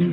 My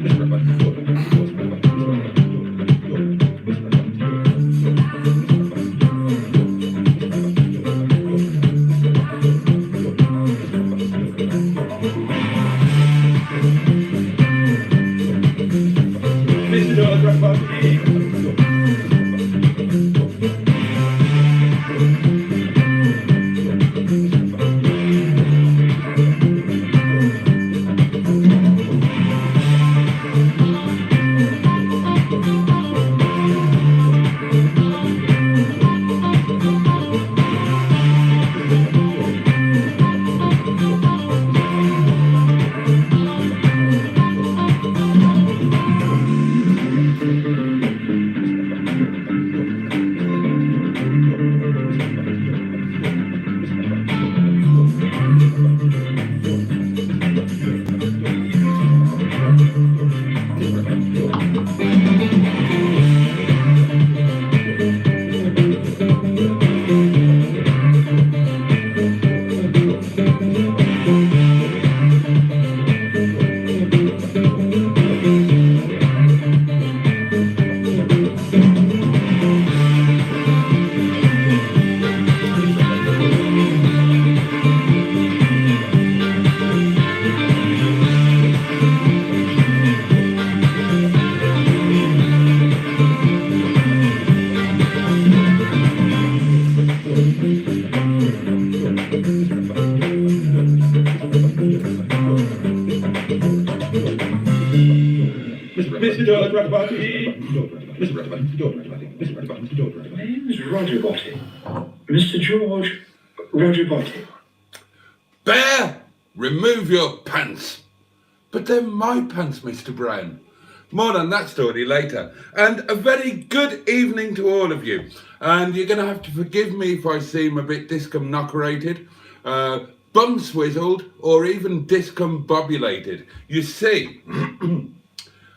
name is Roger Boaty. Mr. George Roger Boaty. Bear, remove your pants. But they're my pants, Mr. Brown. More on that story later. And a very good evening to all of you. And you're going to have to forgive me if I seem a bit discombobulated, bum swizzled, or even discombobulated. You see,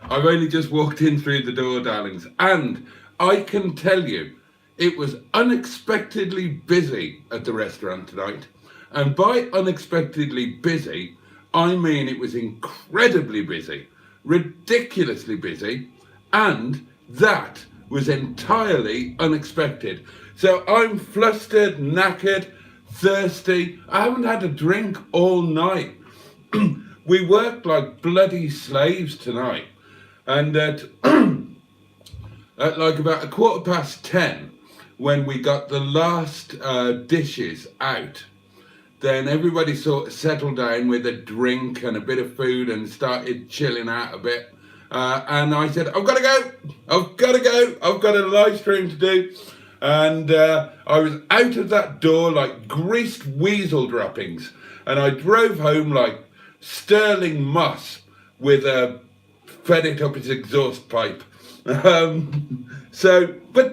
I've only just walked in through the door, darlings, and I can tell you it was unexpectedly busy at the restaurant tonight. And by unexpectedly busy, I mean it was incredibly busy, ridiculously busy, and that was entirely unexpected. So I'm flustered, knackered, thirsty. I haven't had a drink all night. We worked like bloody slaves tonight. And at like about 10:15, when we got the last dishes out, then everybody sort of settled down with a drink and a bit of food and started chilling out a bit. And I said, I've got to go, I've got a live stream to do. And I was out of that door like greased weasel droppings. And I drove home like Sterling Moss with a fed it up his exhaust pipe. But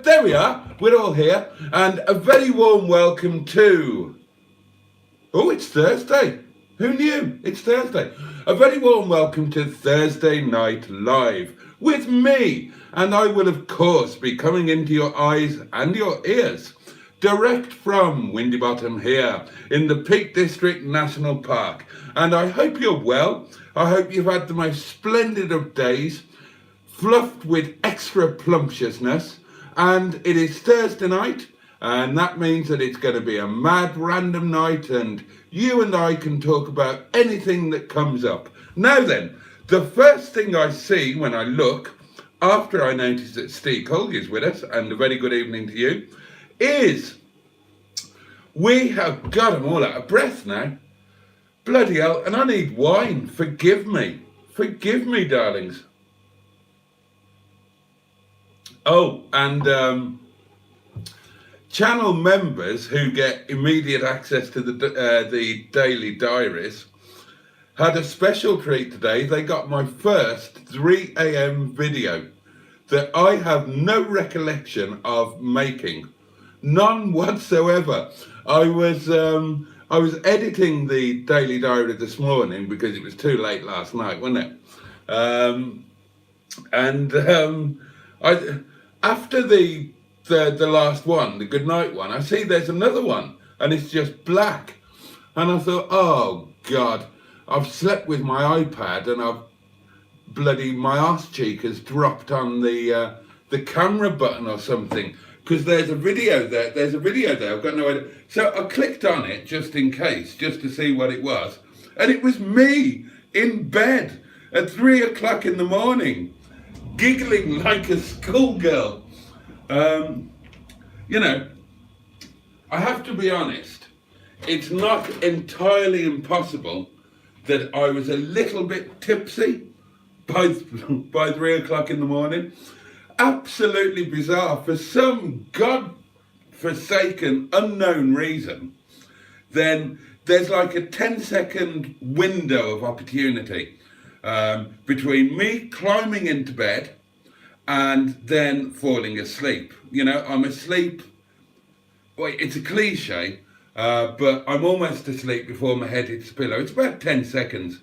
there we are, we're all here. And a very warm welcome to... Oh, it's Thursday. Who knew? It's Thursday. A very warm welcome to Thursday Night Live with me. And I will, of course, be coming into your eyes and your ears direct from Windy Bottom here in the Peak District National Park. And I hope you're well. I hope you've had the most splendid of days, fluffed with extra plumptiousness. And it is Thursday night. And that means that it's going to be a mad random night and you and I can talk about anything that comes up. Now then, the first thing I see when I look, after I notice that Steve Colg is with us, and a very good evening to you, is we have got them all out of breath now. Bloody hell, and I need wine. Forgive me, darlings. Oh, and channel members who get immediate access to the daily diaries had a special treat today. They got my first 3 a.m. video that I have no recollection of making, none whatsoever. I was editing the daily diary this morning because it was too late last night, wasn't it? After the last one, the goodnight one, I see there's another one and it's just black. And I thought, oh God, I've slept with my iPad and I've bloody my arse cheek has dropped on the camera button or something, because there's a video there. I've got no idea. So I clicked on it just in case, just to see what it was, and it was me in bed at 3 o'clock in the morning, giggling like a schoolgirl. You know, I have to be honest, it's not entirely impossible that I was a little bit tipsy by 3 o'clock in the morning. Absolutely bizarre. For some god-forsaken unknown reason, then there's like a 10-second window of opportunity between me climbing into bed and then falling asleep. You know, I'm asleep. Well, it's a cliche, but I'm almost asleep before my head hits the pillow. It's about 10 seconds.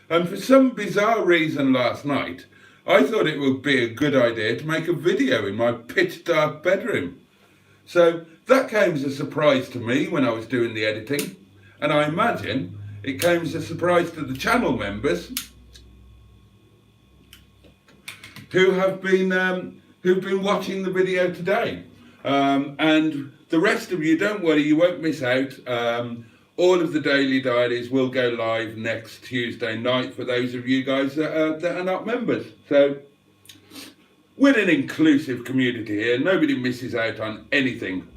And for some bizarre reason last night, I thought it would be a good idea to make a video in my pitch dark bedroom. So that came as a surprise to me when I was doing the editing. And I imagine it came as a surprise to the channel members who've been watching the video today. And the rest of you, don't worry, you won't miss out. All of the daily diaries will go live next Tuesday night for those of you guys that are not members. So we're an inclusive community here. Nobody misses out on anything.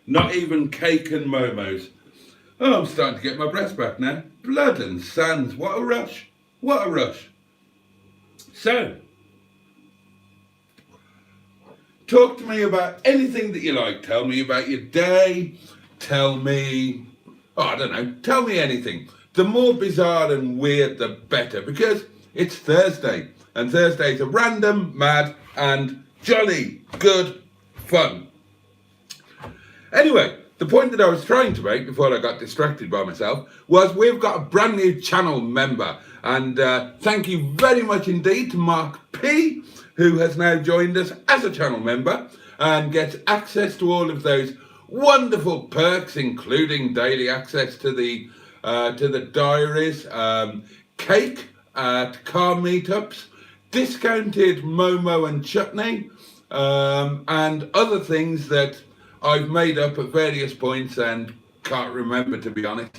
Not even cake and momos. Oh, I'm starting to get my breath back now. Blood and sands. What a rush. What a rush. So, talk to me about anything that you like. Tell me about your day. Tell me, I don't know, tell me anything. The more bizarre and weird, the better, because it's Thursday, and Thursdays are random, mad, and jolly good fun. Anyway, the point that I was trying to make before I got distracted by myself was we've got a brand new channel member, and thank you very much indeed to Mark P, who has now joined us as a channel member and gets access to all of those wonderful perks, including daily access to the diaries, cake at car meetups, discounted Momo and chutney, and other things that I've made up at various points and can't remember, to be honest,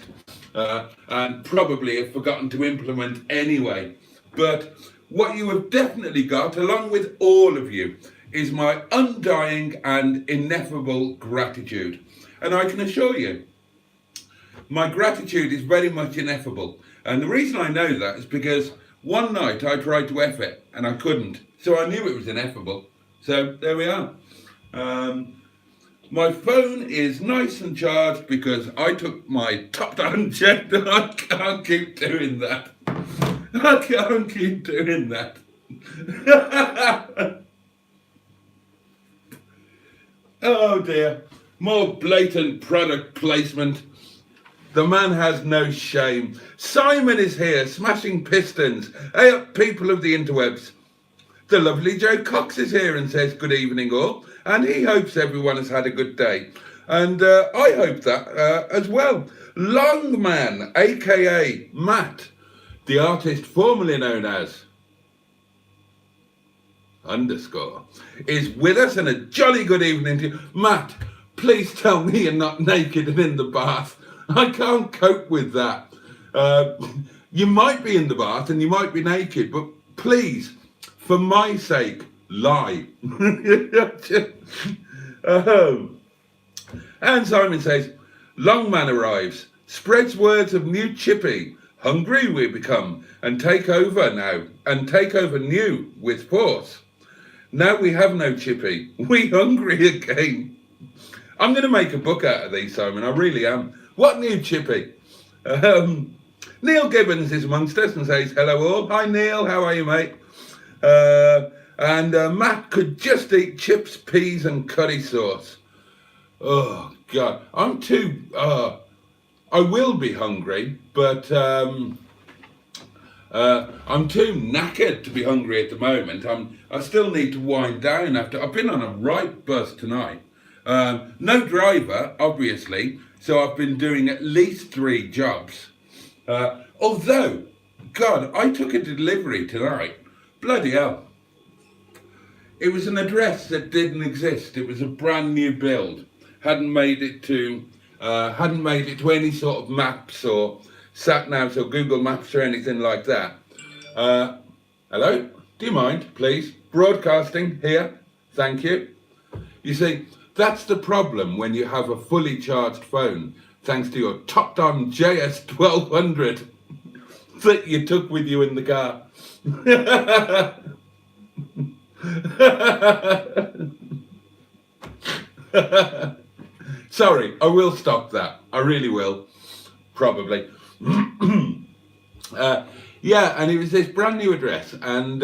and probably have forgotten to implement anyway. But what you have definitely got, along with all of you, is my undying and ineffable gratitude. And I can assure you, my gratitude is very much ineffable. And the reason I know that is because one night I tried to F it and I couldn't. So I knew it was ineffable. So there we are. My phone is nice and charged because I took my top down check. I can't keep doing that. I can't keep doing that. Oh dear, more blatant product placement. The man has no shame. Simon is here, smashing pistons. Hey up, people of the interwebs. The lovely Joe Cox is here and says good evening all, and he hopes everyone has had a good day. And I hope that as well. Longman, aka Matt, the artist formerly known as _ is with us, and a jolly good evening to you. Matt, please tell me you're not naked and in the bath. I can't cope with that. You might be in the bath and you might be naked, but please, for my sake, lie. And Simon says, Longman arrives, spreads words of new chippy. Hungry we become, and take over new with force. Now we have no chippy, we hungry again. I'm going to make a book out of these, Simon, I really am. What new chippy? Neil Gibbons is amongst us and says, hello all. Hi Neil, how are you, mate? And Matt could just eat chips, peas and curry sauce. Oh, God, I'm too... I will be hungry, but I'm too knackered to be hungry at the moment. I still need to wind down after... I've been on a right bus tonight. No driver, obviously, so I've been doing at least 3 jobs. Although, God, I took a delivery tonight. Bloody hell. It was an address that didn't exist. It was a brand new build. Hadn't made it to any sort of maps or sat navs or Google Maps or anything like that. Hello? Do you mind, please? Broadcasting here. Thank you. You see, that's the problem when you have a fully charged phone, thanks to your topped-on JS 1200 that you took with you in the car. Sorry, I will stop that. I really will. Probably. Yeah, and it was this brand new address. And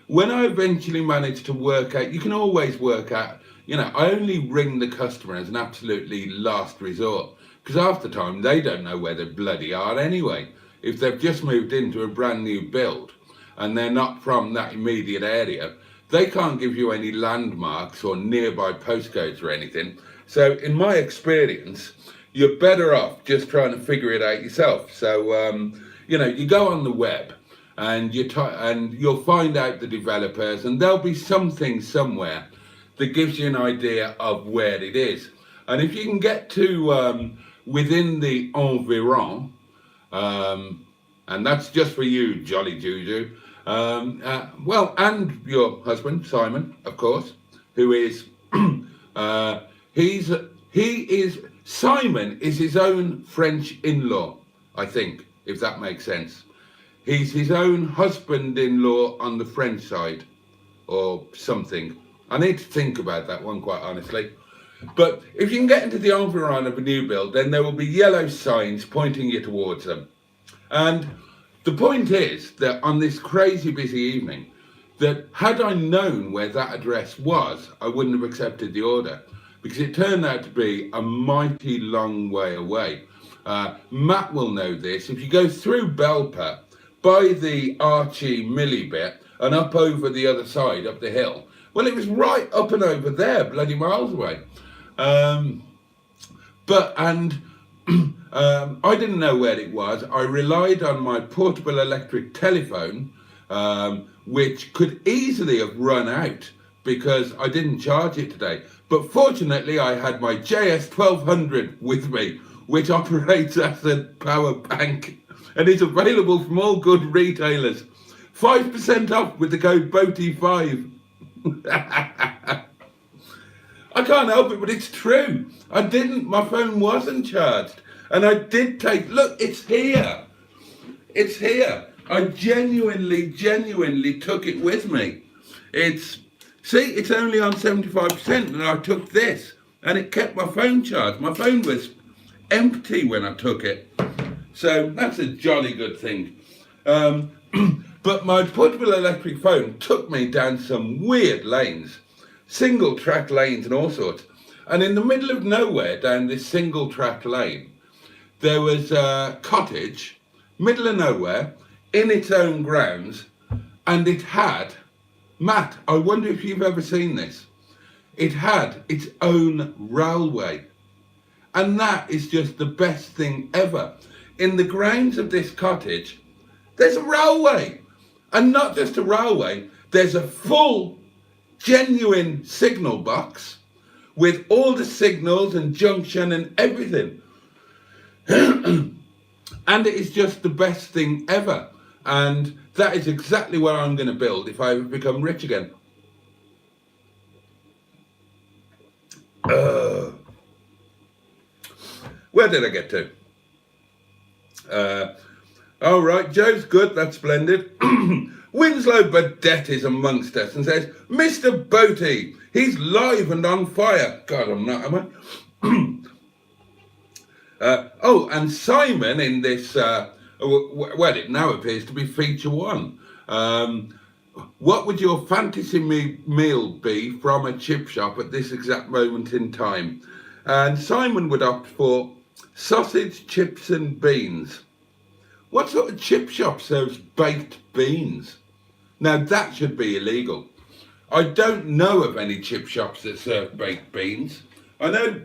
when I eventually managed to work out, you can always work out, you know, I only ring the customer as an absolutely last resort. Because half the time they don't know where they bloody are anyway. If they've just moved into a brand new build and they're not from that immediate area, they can't give you any landmarks or nearby postcodes or anything. So in my experience, you're better off just trying to figure it out yourself. So, you know, you go on the web and you'll find out the developers, and there'll be something somewhere that gives you an idea of where it is. And if you can get to within the environ, and that's just for you, Jolly Juju, well, and your husband, Simon, of course, who is, Simon is his own French in-law, I think, if that makes sense. He's his own husband-in-law on the French side, or something. I need to think about that one, quite honestly. But if you can get into the environ of a new build, then there will be yellow signs pointing you towards them. And the point is that on this crazy busy evening, that had I known where that address was, I wouldn't have accepted the order, because it turned out to be a mighty long way away. Matt will know this. If you go through Belper, by the Archie Millie bit, and up over the other side, up the hill, well, it was right up and over there, bloody miles away. I didn't know where it was. I relied on my portable electric telephone, which could easily have run out because I didn't charge it today. But fortunately, I had my JS 1200 with me, which operates as a power bank and is available from all good retailers. 5% off with the code Boaty5. I can't help it, but it's true. My phone wasn't charged. And I did look, it's here. It's here. I genuinely took it with me. It's only on 75%, and I took this, and it kept my phone charged. My phone was empty when I took it. So that's a jolly good thing. But my portable electric phone took me down some weird lanes, single track lanes and all sorts. And in the middle of nowhere down this single track lane, there was a cottage, middle of nowhere, in its own grounds, and it had, Matt, I wonder if you've ever seen this, it had its own railway. And that is just the best thing ever. In the grounds of this cottage, there's a railway. And not just a railway, there's a full, genuine signal box with all the signals and junction and everything. And it is just the best thing ever. And that is exactly where I'm going to build if I ever become rich again. Where did I get to? All right, Joe's good, that's splendid. Winslow Burdett is amongst us and says, Mr. Boaty, he's live and on fire. God, I'm not, am I? And Simon in this, well, it now appears to be feature one. What would your fantasy meal be from a chip shop at this exact moment in time? And Simon would opt for sausage, chips and beans. What sort of chip shop serves baked beans? Now that should be illegal. I don't know of any chip shops that serve baked beans. I know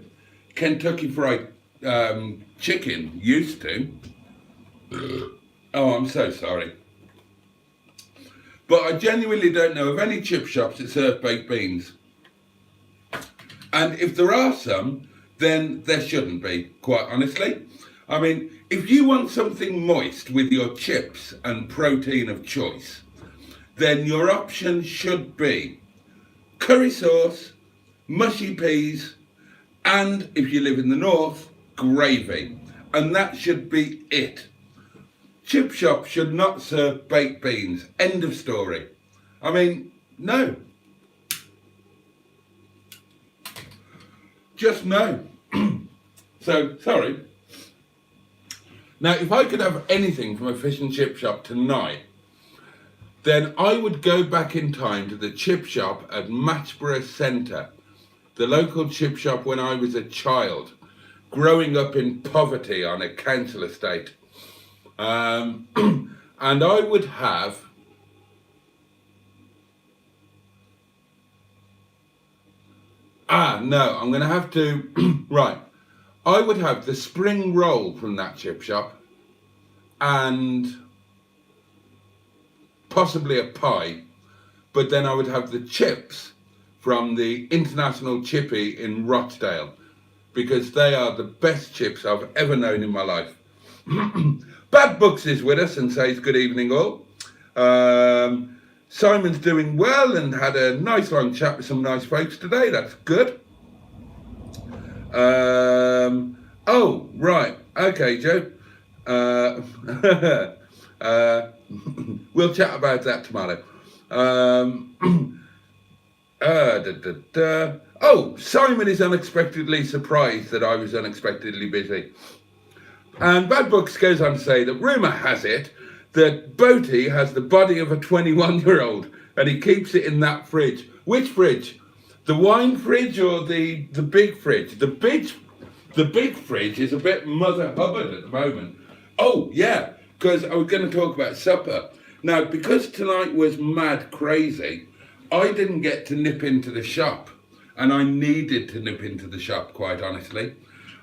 Kentucky Fried Chicken used to. Oh, I'm so sorry. But I genuinely don't know of any chip shops that serve baked beans. And if there are some, then there shouldn't be, quite honestly. I mean, if you want something moist with your chips and protein of choice, then your option should be curry sauce, mushy peas, and if you live in the north, gravy. And that should be it. Chip shops should not serve baked beans. End of story. I mean, no. Just no. So, sorry. Now, if I could have anything from a fish and chip shop tonight, then I would go back in time to the chip shop at Matchborough Centre, the local chip shop when I was a child, growing up in poverty on a council estate. And I would have no, I'm going to have to, right. I would have the spring roll from that chip shop and possibly a pie, but then I would have the chips from the International Chippy in Rochdale, because they are the best chips I've ever known in my life. Bad Books is with us and says good evening all. Simon's doing well and had a nice long chat with some nice folks today. That's good. Oh, right. Okay, Joe. We'll chat about that tomorrow. Oh, Simon is unexpectedly surprised that I was unexpectedly busy. And Bad Books goes on to say that rumour has it that Boaty has the body of a 21-year-old and he keeps it in that fridge. Which fridge? The wine fridge or the big fridge? The big fridge is a bit Mother Hubbard at the moment. Oh, yeah, because I was going to talk about supper. Now, because tonight was mad crazy, I didn't get to nip into the shop. And I needed to nip into the shop, quite honestly.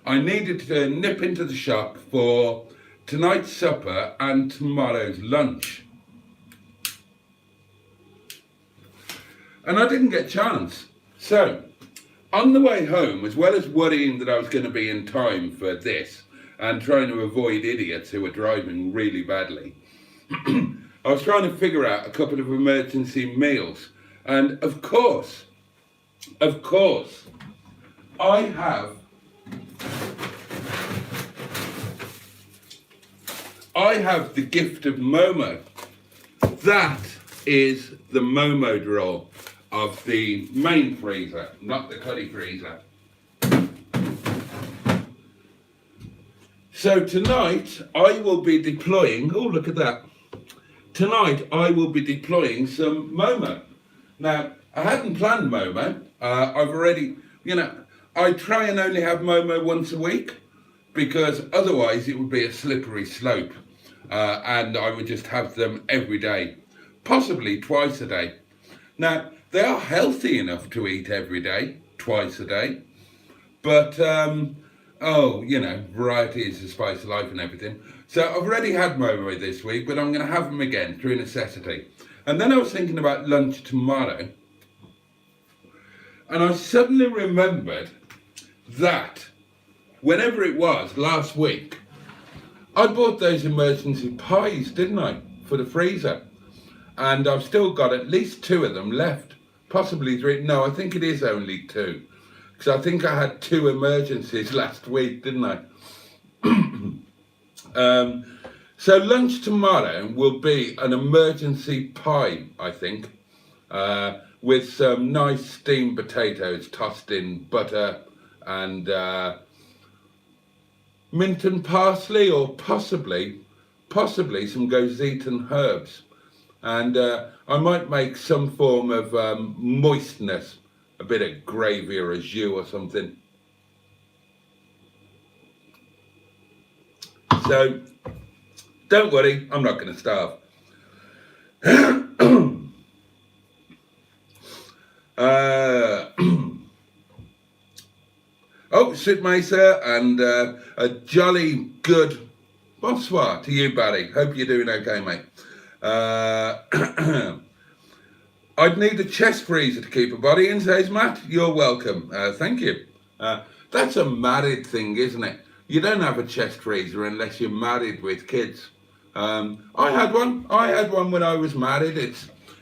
I needed to nip into the shop for tonight's supper and tomorrow's lunch. And I didn't get a chance. So, on the way home, as well as worrying that I was going to be in time for this and trying to avoid idiots who were driving really badly, I was trying to figure out a couple of emergency meals. And of course, I have the gift of Momo. That is the Momo drawer of the main freezer, not the cuddy freezer. So tonight I will be deploying, oh look at that. Tonight I will be deploying some Momo. Now, I hadn't planned Momo. I've already, I try and only have Momo once a week because otherwise it would be a slippery slope. And I would just have them every day, possibly twice a day. Now, they are healthy enough to eat every day, twice a day. But, variety is the spice of life and everything. So I've already had Momo this week, but I'm going to have them again through necessity. And then I was thinking about lunch tomorrow. And I suddenly remembered that whenever it was last week, I bought those emergency pies, didn't I, for the freezer? And I've still got at least 2 of them left, possibly 3. No, I think it is only 2. Because I think I had 2 emergencies last week, didn't I? So lunch tomorrow will be an emergency pie, I think, with some nice steamed potatoes tossed in butter and mint and parsley, or possibly some Gozetan herbs. And I might make some form of moistness, a bit of gravy or a jus or something. So, don't worry, I'm not going to starve. Oh, Sid Mesa and a jolly good, Bonsoir to you, Barry. Hope you're doing okay, mate. I'd need a chest freezer to keep a body in, says Matt. You're welcome. Thank you. That's a married thing, isn't it? You don't have a chest freezer unless you're married with kids. I had one. I had one when I was married.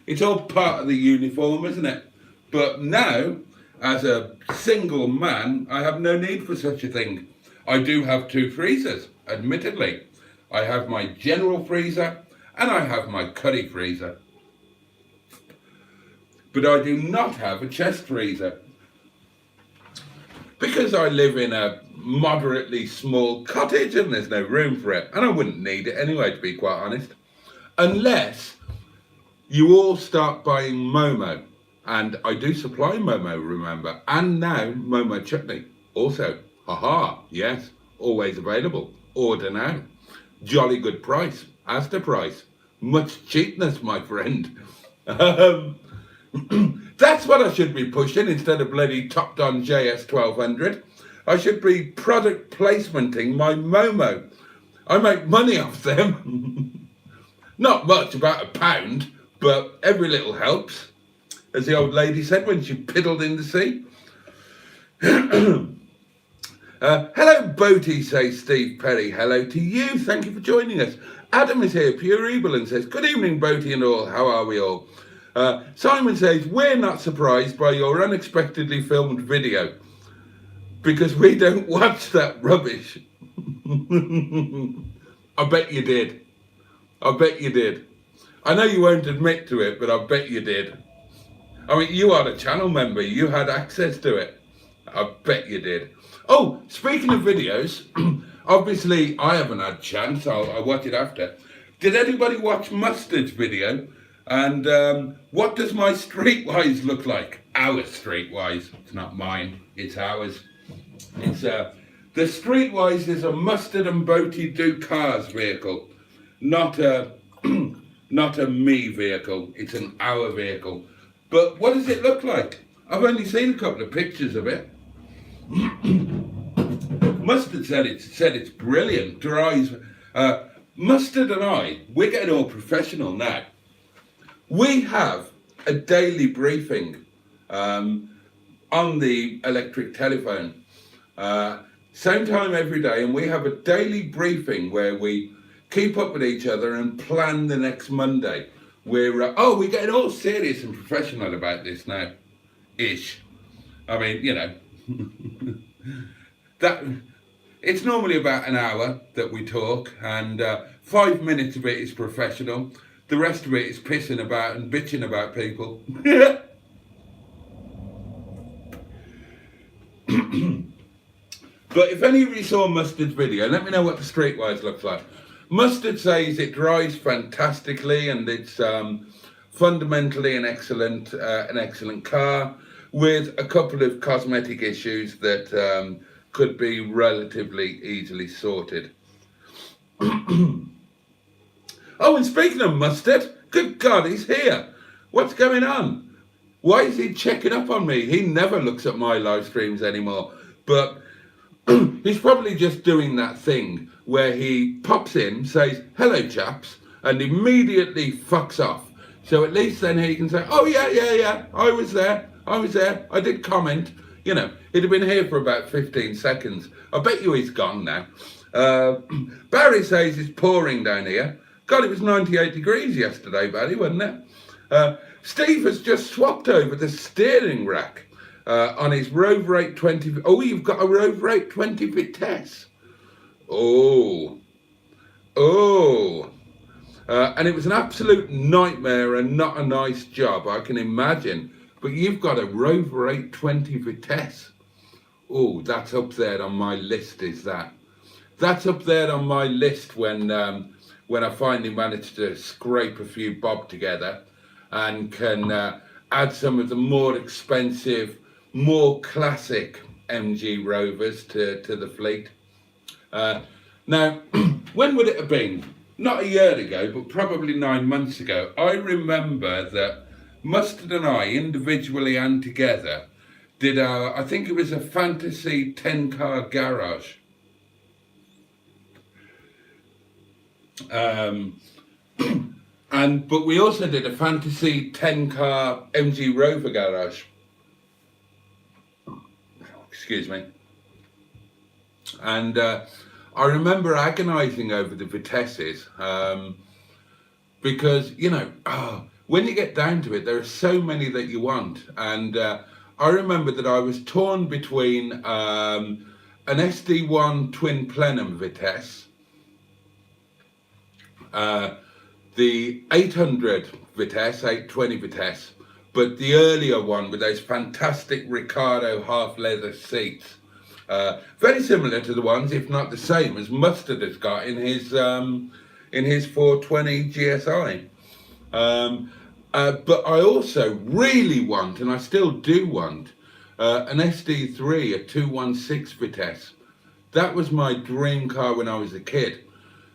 It's all part of the uniform, isn't it? But now, as a single man, I have no need for such a thing. I do have 2 freezers, admittedly. I have my general freezer and I have my curry freezer. But I do not have a chest freezer. Because I live in a moderately small cottage and there's no room for it. And I wouldn't need it anyway, to be quite honest. Unless you all start buying Momo. And I do supply Momo, remember. And now Momo chutney. Also, haha, yes, always available. Order now. Jolly good price. Asda price. Much cheapness, my friend. That's what I should be pushing instead of bloody topped on JS 1200. I should be product placementing my Momo. I make money off them. Not much, about £1, but every little helps. As the old lady said when she piddled in the sea. Hello, Boaty, says Steve Perry. Hello to you. Thank you for joining us. Adam is here, pure evil, and says, good evening, Boaty and all. How are we all? Simon says, we're not surprised by your unexpectedly filmed video because we don't watch that rubbish. I bet you did. I bet you did. I know you won't admit to it, but I bet you did. I mean, you are a channel member. You had access to it. I bet you did. Oh, speaking of videos, obviously I haven't had a chance. I'll watch it after. Did anybody watch Mustard's video? And what does my Streetwise look like? Our Streetwise. It's not mine. It's ours. It's the Streetwise is a Mustard and Boaty do cars vehicle, not a not a me vehicle. It's an our vehicle. But what does it look like? I've only seen a couple of pictures of it. Mustard said it's brilliant. Drives. Mustard and we're getting all professional now. We have a daily briefing on the electric telephone, same time every day, and we have a daily briefing where we keep up with each other and plan the next Monday. We're getting all serious and professional about this now, ish. I mean, you know, that it's normally about an hour that we talk, and 5 minutes of it is professional. The rest of it is pissing about and bitching about people. But if any of you saw Mustard's video, let me know what the Streetwise looks like. Mustard says it drives fantastically and it's fundamentally an excellent car with a couple of cosmetic issues that could be relatively easily sorted. Oh, and speaking of Mustard, good God, he's here. What's going on? Why is he checking up on me? He never looks at my live streams anymore. But he's probably just doing that thing where he pops in, says, hello, chaps, and immediately fucks off. So at least then he can say, oh, yeah, I was there, I did comment. You know, he'd have been here for about 15 seconds. I bet you he's gone now. Barry says it's pouring down here. God, it was 98 degrees yesterday, Barry, wasn't it? Steve has just swapped over the steering rack on his Rover 820. Oh, you've got a Rover 820 Vitesse. Oh. And it was an absolute nightmare and not a nice job, I can imagine. But you've got a Rover 820 Vitesse. Oh, that's up there on my list, is that? That's up there on my list when I finally managed to scrape a few bob together and can add some of the more expensive, more classic MG Rovers to the fleet. Now, when would it have been? Not a year ago, but probably 9 months ago. I remember that Mustard and I, individually and together, did I think it was a fantasy 10-car garage. But we also did a fantasy 10-car MG Rover garage. Excuse me. And I remember agonising over the Vitesses because, you know, when you get down to it, there are so many that you want. And I remember that I was torn between an SD1 twin plenum Vitesse, the 800 Vitesse, 820 Vitesse, but the earlier one with those fantastic Ricardo half leather seats. Very similar to the ones, if not the same, as Mustard has got in his 420 GSI. But I also really want, and I still do want, an SD3, a 216 Vitesse. That was my dream car when I was a kid,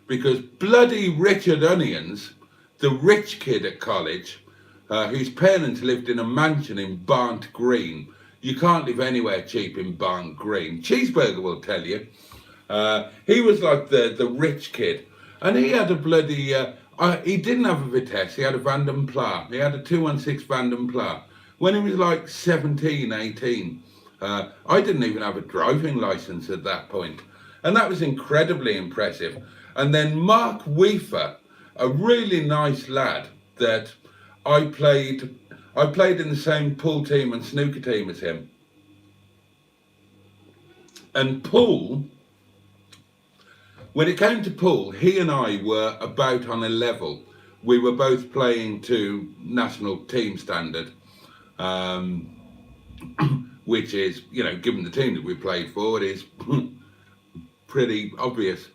because bloody Richard Onions, the rich kid at college, whose parents lived in a mansion in Barnt Green. You can't live anywhere cheap in Barnt Green. Cheeseburger will tell you. He was like the rich kid. And he had a bloody, he didn't have a Vitesse, he had a Vanden Plas. He had a 216 Vanden Plas. When he was like 17, 18, I didn't even have a driving licence at that point. And that was incredibly impressive. And then Mark Weaver, a really nice lad that I played in the same pool team and snooker team as him. And pool, when it came to pool, he and I were about on a level. We were both playing to national team standard, which is, you know, given the team that we played for, it is pretty obvious.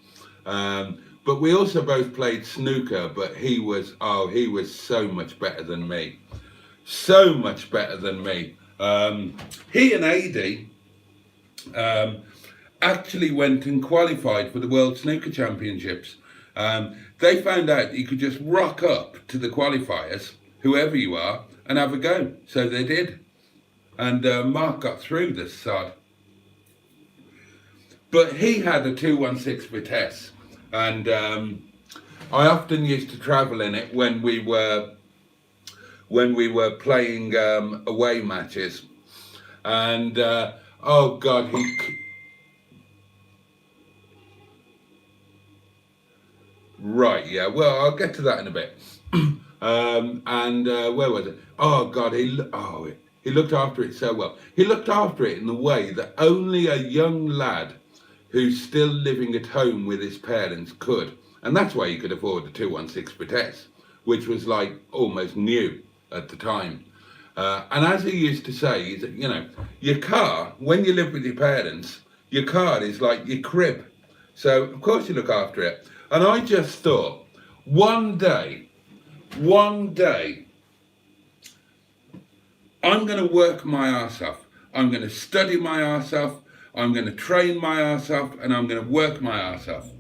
But we also both played snooker, but he was so much better than me. So much better than me. He and AD actually went and qualified for the World Snooker Championships. They found out that you could just rock up to the qualifiers, whoever you are, and have a go. So they did. And Mark got through this sod. But he had a 216 Vitesse. And I often used to travel in it when we were playing away matches. And oh God, right, yeah. Well, I'll get to that in a bit. Where was it? Oh God, he looked after it so well. He looked after it in the way that only a young lad who's still living at home with his parents could. And that's why he could afford the 216 Vitesse, which was like almost new at the time. And as he used to say, you know, your car, when you live with your parents, your car is like your crib. So of course you look after it. And I just thought, one day, I'm going to work my arse off. I'm going to study my arse off. I'm going to train my arse off, and I'm going to work my arse off.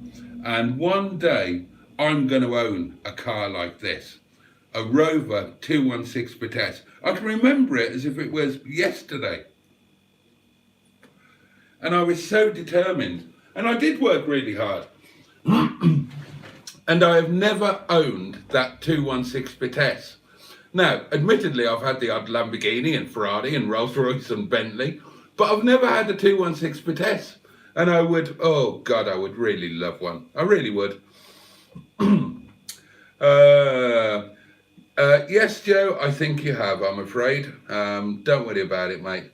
And one day, I'm going to own a car like this. A Rover 216 Vitesse. I can remember it as if it was yesterday. And I was so determined. And I did work really hard. And I have never owned that 216 Vitesse. Now, admittedly, I've had the odd Lamborghini and Ferrari and Rolls Royce and Bentley, but I've never had a 216 Vitesse. And I would, oh God, I would really love one. I really would. Yes, Joe, I think you have, I'm afraid. Don't worry about it, mate.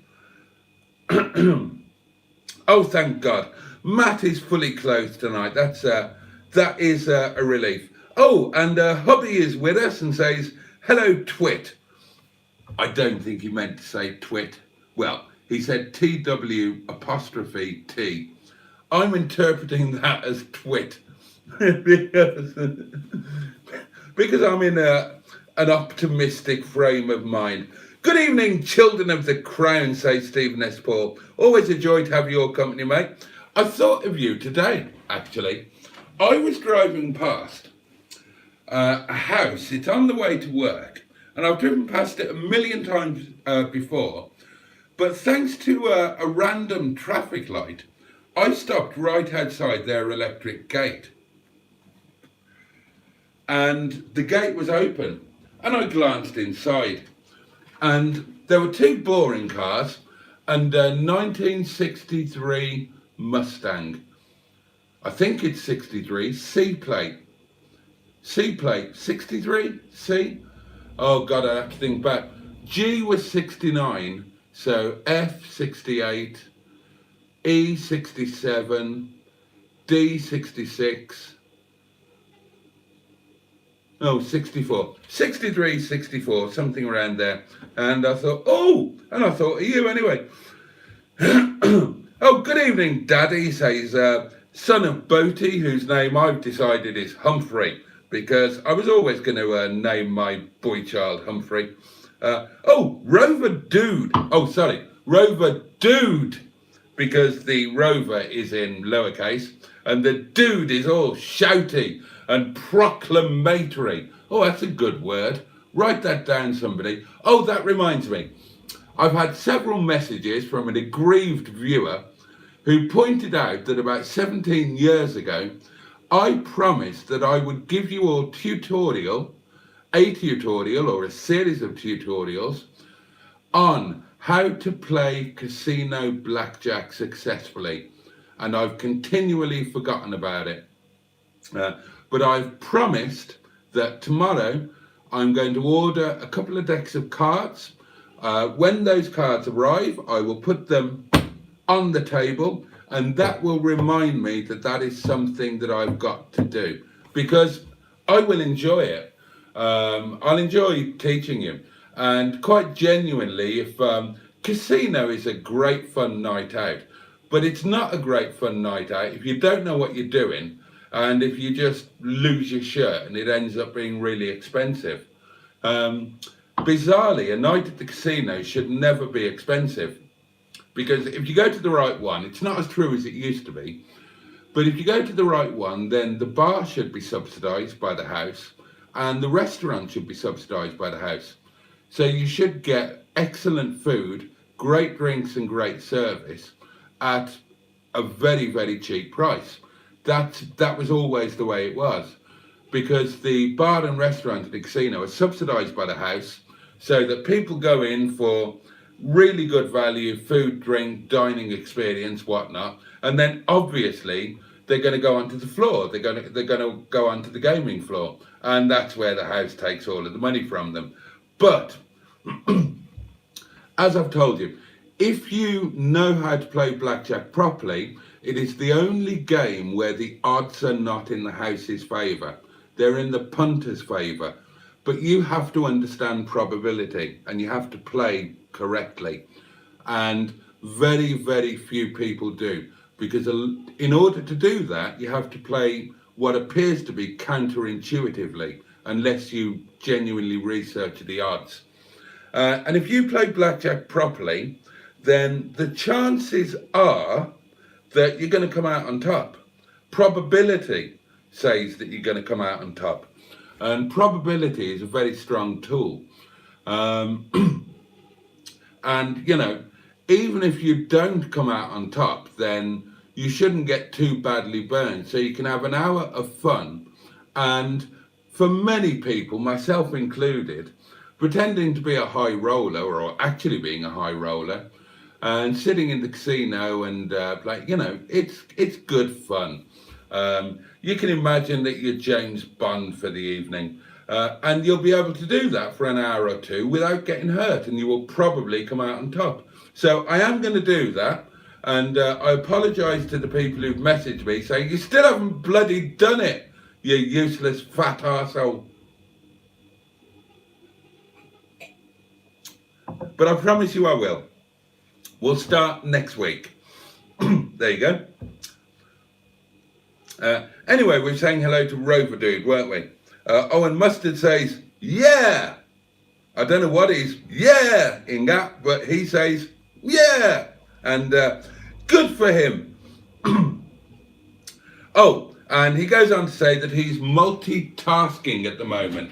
Oh, thank God. Matt is fully clothed tonight. That is a relief. Oh, and Hubby is with us and says, hello, Twit. I don't think he meant to say twit. Well, he said TW''T. I'm interpreting that as twit. because I'm in an optimistic frame of mind. Good evening, children of the crown, says Stephen S. Paul. Always a joy to have your company, mate. I thought of you today, actually. I was driving past a house. It's on the way to work, and I've driven past it a million times before. But thanks to a random traffic light, I stopped right outside their electric gate. and the gate was open, and I glanced inside, and there were two boring cars and a 1963 Mustang. I think it's 63, C plate, 63, C? Oh God, I have to think back. G was 69, so F 68, E 67, D 66, oh 64, 63, 64, something around there. And I thought, oh, and I thought of you anyway. Oh, good evening, Daddy, says son of Boaty, whose name I've decided is Humphrey, because I was always going to name my boy child Humphrey. Oh, Rover Dude. Oh, sorry, Rover Dude, because the Rover is in lowercase and the Dude is all shouty and proclamatory. Oh, that's a good word. Write that down, somebody. Oh, that reminds me. I've had several messages from an aggrieved viewer who pointed out that about 17 years ago, I promised that I would give you all a tutorial or a series of tutorials on how to play casino blackjack successfully. And I've continually forgotten about it. But I've promised that tomorrow I'm going to order a couple of decks of cards. When those cards arrive, I will put them on the table, and that will remind me that that is something that I've got to do, because I will enjoy it. I'll enjoy teaching you, and quite genuinely, if casino is a great fun night out, but it's not a great fun night out if you don't know what you're doing, and if you just lose your shirt and it ends up being really expensive. Bizarrely, a night at the casino should never be expensive, because if you go to the right one, it's not as true as it used to be, but if you go to the right one, then the bar should be subsidised by the house and the restaurant should be subsidised by the house. So you should get excellent food, great drinks and great service at a very, very cheap price. That was always the way it was, because the bar and restaurant at the casino are subsidised by the house, so that people go in for really good value, food, drink, dining experience, whatnot, and then obviously they're going to go onto the floor. They're going to go onto the gaming floor, and that's where the house takes all of the money from them. But as I've told you, if you know how to play blackjack properly, it is the only game where the odds are not in the house's favour. They're in the punter's favour. But you have to understand probability, and you have to play correctly. And very, very few people do, because in order to do that, you have to play what appears to be counterintuitively, unless you genuinely research the odds. And if you play blackjack properly, then the chances are that you're going to come out on top. Probability says that you're going to come out on top. And probability is a very strong tool. And, you know, even if you don't come out on top, then you shouldn't get too badly burned. So you can have an hour of fun. And for many people, myself included, pretending to be a high roller, or actually being a high roller, and sitting in the casino and like, you know, it's good fun. You can imagine that you're James Bond for the evening, and you'll be able to do that for an hour or two without getting hurt, and you will probably come out on top. So I am going to do that, and I apologise to the people who've messaged me saying, you still haven't bloody done it, you useless fat arsehole. But I promise you I will. We'll start next week. There you go. Anyway, we're saying hello to Rover Dude, weren't we? Owen Mustard says, yeah. I don't know what he's in that, but he says, yeah. And good for him. Oh, and he goes on to say that he's multitasking at the moment,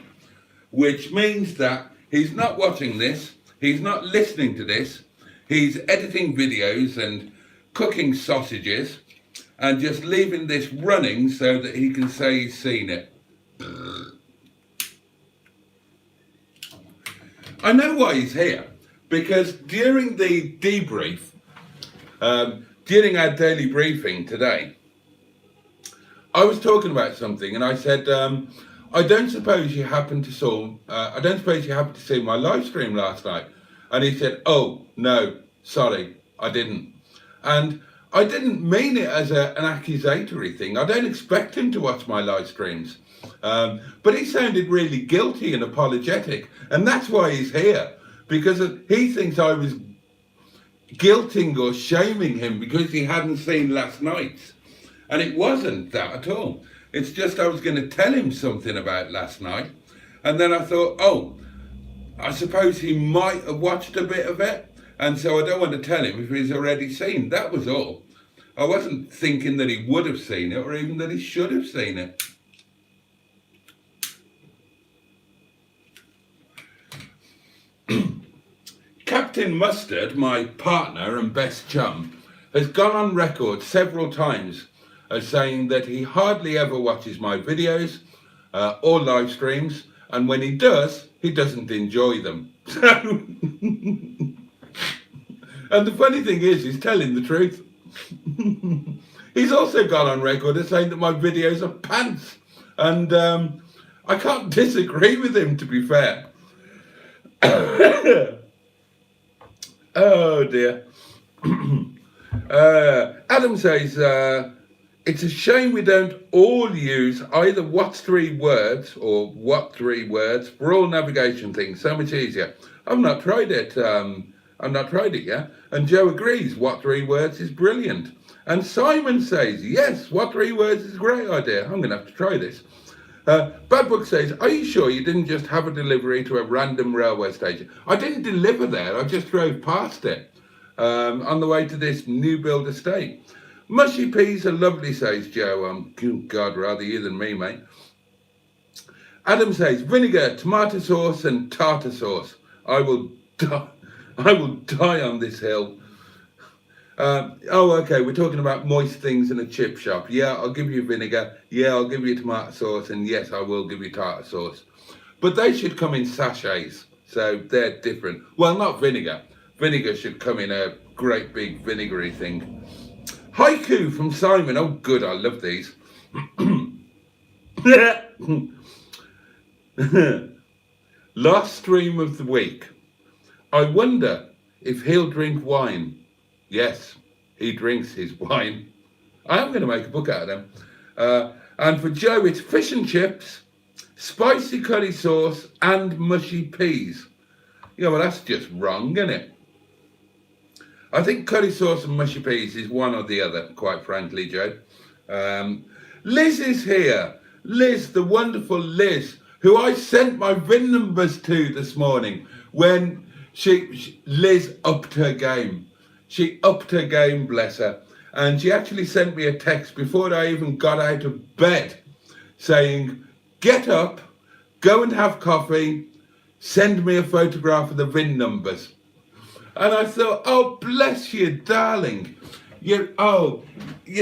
which means that he's not watching this, he's not listening to this, he's editing videos and cooking sausages and just leaving this running so that he can say he's seen it. I know why he's here, because during the debrief, during our daily briefing today, I was talking about something, and I said, I don't suppose you happened to see my live stream last night. And he said, oh, no, sorry, I didn't. And I didn't mean it as an accusatory thing. I don't expect him to watch my live streams. But he sounded really guilty and apologetic. And that's why he's here. Because he thinks I was guilting or shaming him because he hadn't seen last night's. And it wasn't that at all. It's just I was going to tell him something about last night. And then I thought, oh, I suppose he might have watched a bit of it. And so I don't want to tell him if he's already seen. That was all. I wasn't thinking that he would have seen it or even that he should have seen it. Captain Mustard, my partner and best chum, has gone on record several times as saying that he hardly ever watches my videos or live streams, and when he does, he doesn't enjoy them. And the funny thing is, he's telling the truth. He's also gone on record as saying that my videos are pants, and I can't disagree with him, to be fair. Oh dear. Adam says, it's a shame we don't all use either what's 3 words or what 3 words for all navigation things. So much easier. I've not tried it. Yet. And Joe agrees. What 3 words is brilliant. And Simon says, yes, what 3 words is a great idea. I'm going to have to try this. Bad Book says, are you sure you didn't just have a delivery to a random railway station? I didn't deliver there. I just drove past it on the way to this new build estate. Mushy peas are lovely, says Joe. God, rather you than me, mate. Adam says, vinegar, tomato sauce and tartar sauce. I will die on this hill. Okay, we're talking about moist things in a chip shop. Yeah, I'll give you vinegar. Yeah, I'll give you tomato sauce. And yes, I will give you tartar sauce. But they should come in sachets. So they're different. Well, not vinegar. Vinegar should come in a great big vinegary thing. Haiku from Simon. Oh, good. I love these. Last stream of the week. I wonder if he'll drink wine. Yes, he drinks his wine. I am going to make a book out of them. And for Joe, it's fish and chips, spicy curry sauce, and mushy peas. Yeah, well, that's just wrong, isn't it? I think curry sauce and mushy peas is one or the other, quite frankly, Joe. Liz is here. Liz, the wonderful Liz, who I sent my VIN numbers to this morning when Liz upped her game. She upped her game, bless her. And she actually sent me a text before I even got out of bed saying, get up, go and have coffee, send me a photograph of the VIN numbers. And I thought, oh, bless you, darling. You're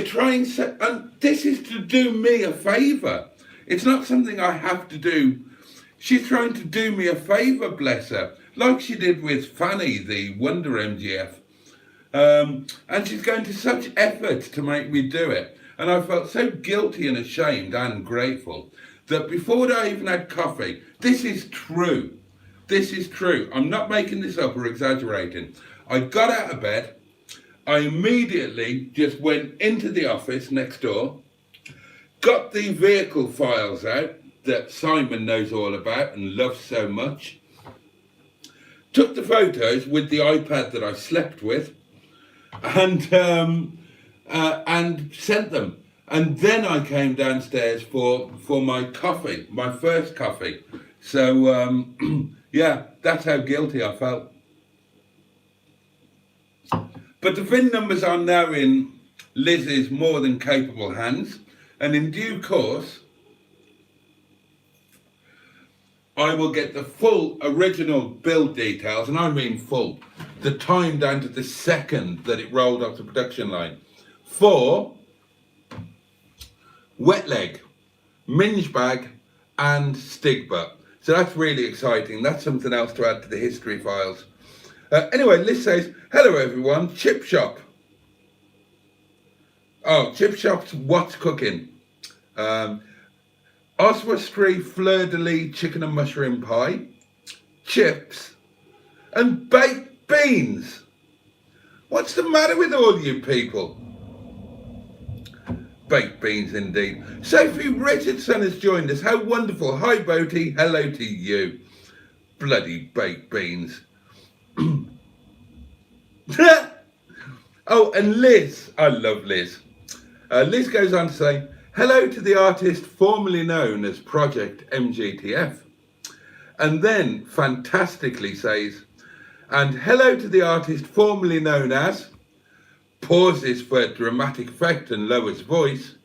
trying so, and this is to do me a favour. It's not something I have to do. She's trying to do me a favour, bless her, like she did with Fanny, the Wonder MGF. And she's going to such effort to make me do it. And I felt so guilty and ashamed and grateful that before I even had coffee, this is true. This is true. I'm not making this up or exaggerating. I got out of bed. I immediately just went into the office next door, got the vehicle files out that Simon knows all about and loves so much, took the photos with the iPad that I slept with, and sent them. And then I came downstairs for my coffee, my first coffee. So, yeah, that's how guilty I felt. But the VIN numbers are now in Liz's more than capable hands. And in due course, I will get the full original build details, and I mean full, the time down to the second that it rolled off the production line, for Wetleg, Minge Bag and Stigbürt. So that's really exciting. That's something else to add to the history files. Anyway, Liz says, hello everyone, Chip Shop. Oh, Chip Shop's What's Cooking? Oswestry fleur-de-lis chicken and mushroom pie, chips, and baked beans. What's the matter with all you people? Baked beans indeed. Sophie Richardson has joined us. How wonderful. Hi Boaty, hello to you. Bloody baked beans. Oh, and Liz, I love Liz. Liz goes on to say, hello to the artist formerly known as Project MGTF. And then fantastically says, and hello to the artist formerly known as, pauses for dramatic effect and lowers voice,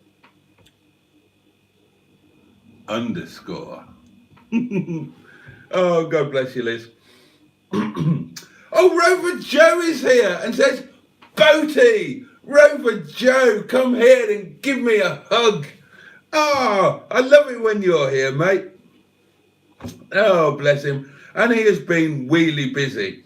underscore. Oh, God bless you, Liz. Oh, Rover Joe is here and says, Boaty, Rover Joe, come here and give me a hug. Oh, I love it when you're here, mate. Oh, bless him. And he has been really busy.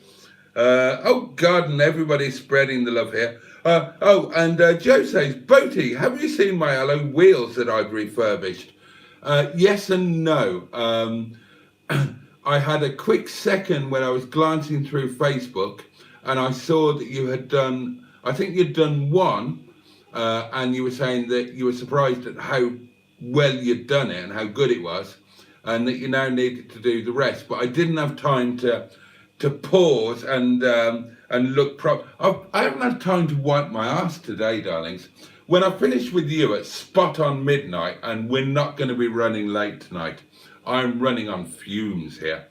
Oh, God, and everybody's spreading the love here. And Joe says, Boaty, have you seen my alloy wheels that I've refurbished? Yes and no. I had a quick second when I was glancing through Facebook and I saw that you had done, I think you'd done one, and you were saying that you were surprised at how well you'd done it and how good it was, and that you now needed to do the rest. But I didn't have time to pause and look I haven't had time to wipe my ass today, darlings. When I finish with you at spot on midnight, and we're not going to be running late tonight, I'm running on fumes here.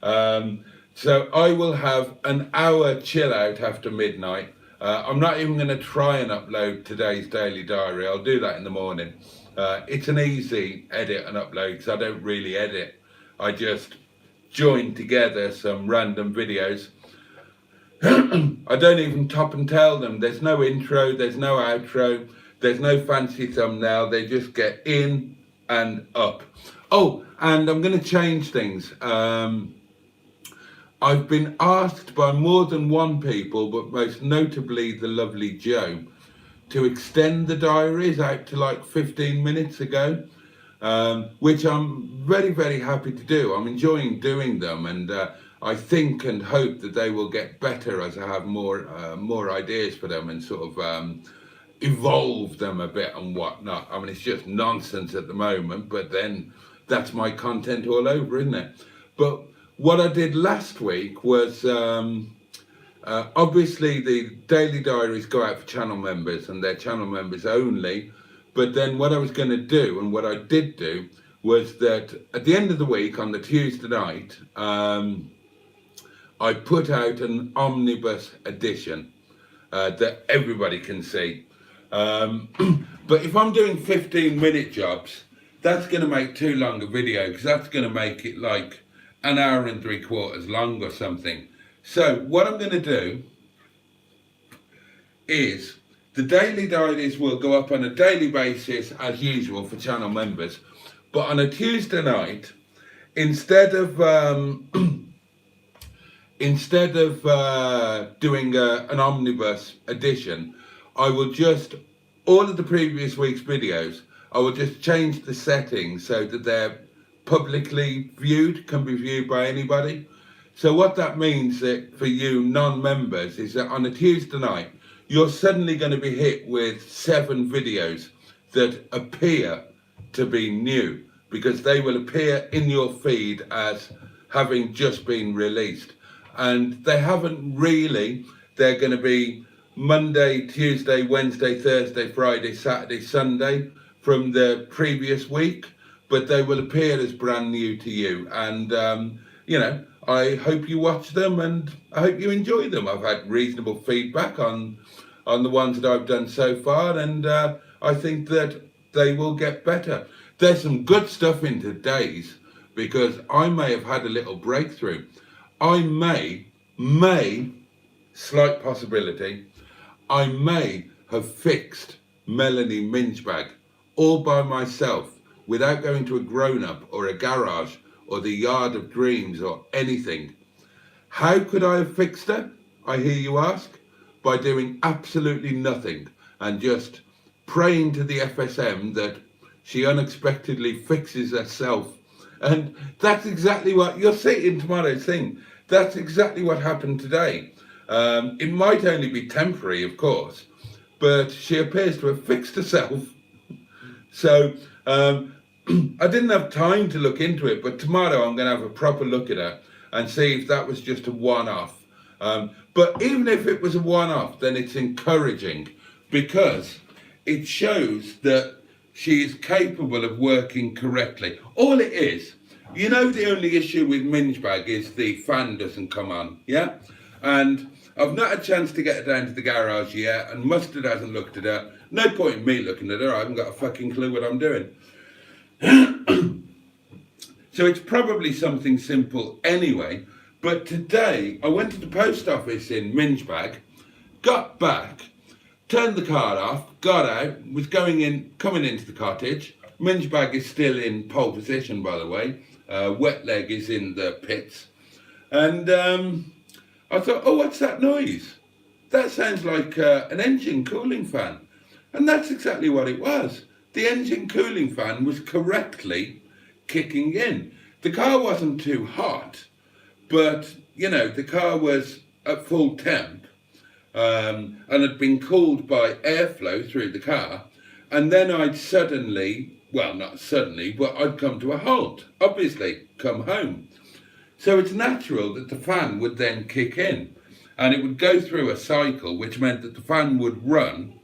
So I will have an hour chill out after midnight. I'm not even going to try and upload today's daily diary. I'll do that in the morning. It's an easy edit and upload because I don't really edit. I just join together some random videos. I don't even top and tail them. There's no intro, there's no outro, there's no fancy thumbnail. They just get in and up. Oh, and I'm going to change things. I've been asked by more than one people, but most notably the lovely Joe, to extend the diaries out to like 15 minutes ago, which I'm very, very happy to do. I'm enjoying doing them, and I think and hope that they will get better as I have more ideas for them and sort of evolve them a bit and whatnot. I mean, it's just nonsense at the moment, but then that's my content all over, isn't it? But what I did last week was, obviously the daily diaries go out for channel members and they're channel members only. But then what I was going to do, and what I did do, was that at the end of the week on the Tuesday night, I put out an omnibus edition that everybody can see. But if I'm doing 15-minute jobs, that's going to make too long a video, because that's going to make it like an hour and 3/4 long or something. So what I'm going to do is the daily diaries will go up on a daily basis as usual for channel members, but on a Tuesday night, instead of doing an omnibus edition, I will just, all of the previous week's videos, I will just change the settings so that they're publicly viewed, can be viewed by anybody. So what that means that for you non-members is that on a Tuesday night, you're suddenly going to be hit with 7 videos that appear to be new, because they will appear in your feed as having just been released. And they haven't really. They're going to be Monday, Tuesday, Wednesday, Thursday, Friday, Saturday, Sunday from the previous week, but they will appear as brand new to you. And, you know, I hope you watch them and I hope you enjoy them. I've had reasonable feedback on the ones that I've done so far, and I think that they will get better. There's some good stuff in today's, because I may have had a little breakthrough. I may, slight possibility, I may have fixed Melanie Mingebag all by myself without going to a grown-up or a garage or the Yard of Dreams or anything. How could I have fixed her, I hear you ask? By doing absolutely nothing and just praying to the FSM that she unexpectedly fixes herself. And that's exactly what you'll see in tomorrow's thing. That's exactly what happened today. It might only be temporary, of course, but she appears to have fixed herself. So I didn't have time to look into it, but tomorrow I'm going to have a proper look at her and see if that was just a one-off. But even if it was a one-off, then it's encouraging because it shows that she is capable of working correctly. All it is, you know, the only issue with Mingebag is the fan doesn't come on, yeah? And I've not had a chance to get her down to the garage yet, and Mustard hasn't looked at her. No point in me looking at her, I haven't got a fucking clue what I'm doing. So it's probably something simple anyway. But today, I went to the post office in Mingebag, got back, turned the car off, got out, was coming into the cottage. Mingebag is still in pole position, by the way. Wetleg is in the pits. And I thought, oh, what's that noise? That sounds like an engine cooling fan. And that's exactly what it was. The engine cooling fan was correctly kicking in. The car wasn't too hot, but, you know, the car was at full temp and had been cooled by airflow through the car. And then I'd suddenly, well, not suddenly, but I'd come to a halt, obviously, come home. So it's natural that the fan would then kick in and it would go through a cycle, which meant that the fan would run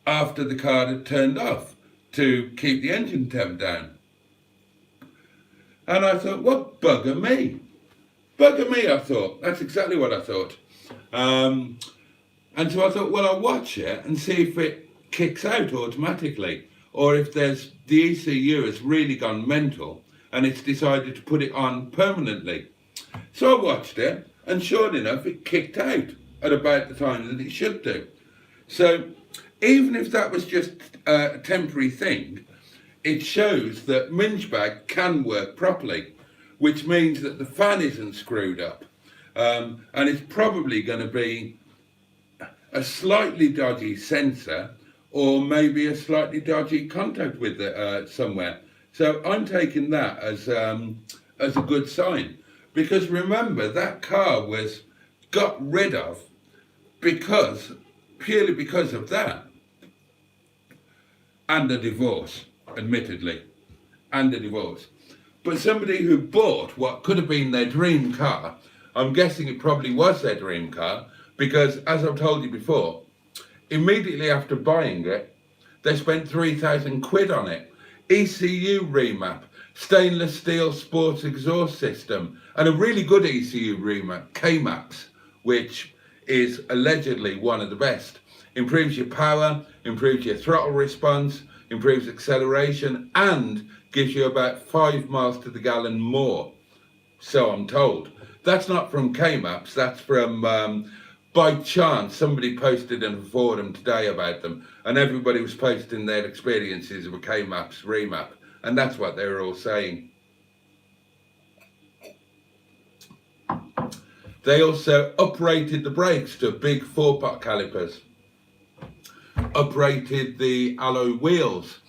after the car had turned off to keep the engine temp down. And I thought, well, bugger me. Bugger me, I thought. That's exactly what I thought. And so I thought, well, I'll watch it and see if it kicks out automatically or if there's the ECU has really gone mental and it's decided to put it on permanently. So I watched it, and sure enough, it kicked out at about the time that it should do. So even if that was just a temporary thing, it shows that Mingebag can work properly, which means that the fan isn't screwed up. And it's probably going to be a slightly dodgy sensor or maybe a slightly dodgy contact with it somewhere. So I'm taking that as a good sign, because remember that car was got rid of purely because of that, and a divorce, admittedly, and a divorce. But somebody who bought what could have been their dream car, I'm guessing it probably was their dream car, because as I've told you before, immediately after buying it, they spent 3,000 quid on it. ECU remap, stainless steel sports exhaust system, and a really good ECU remap, K-Maps, which is allegedly one of the best. Improves your power, improves your throttle response, improves acceleration, and gives you about 5 miles to the gallon more. So I'm told. That's not from K-Maps, that's from, by chance, somebody posted in a forum today about them, and everybody was posting their experiences of a K-Maps remap, and that's what they were all saying. They also uprated the brakes to big 4-pot calipers, uprated the alloy wheels,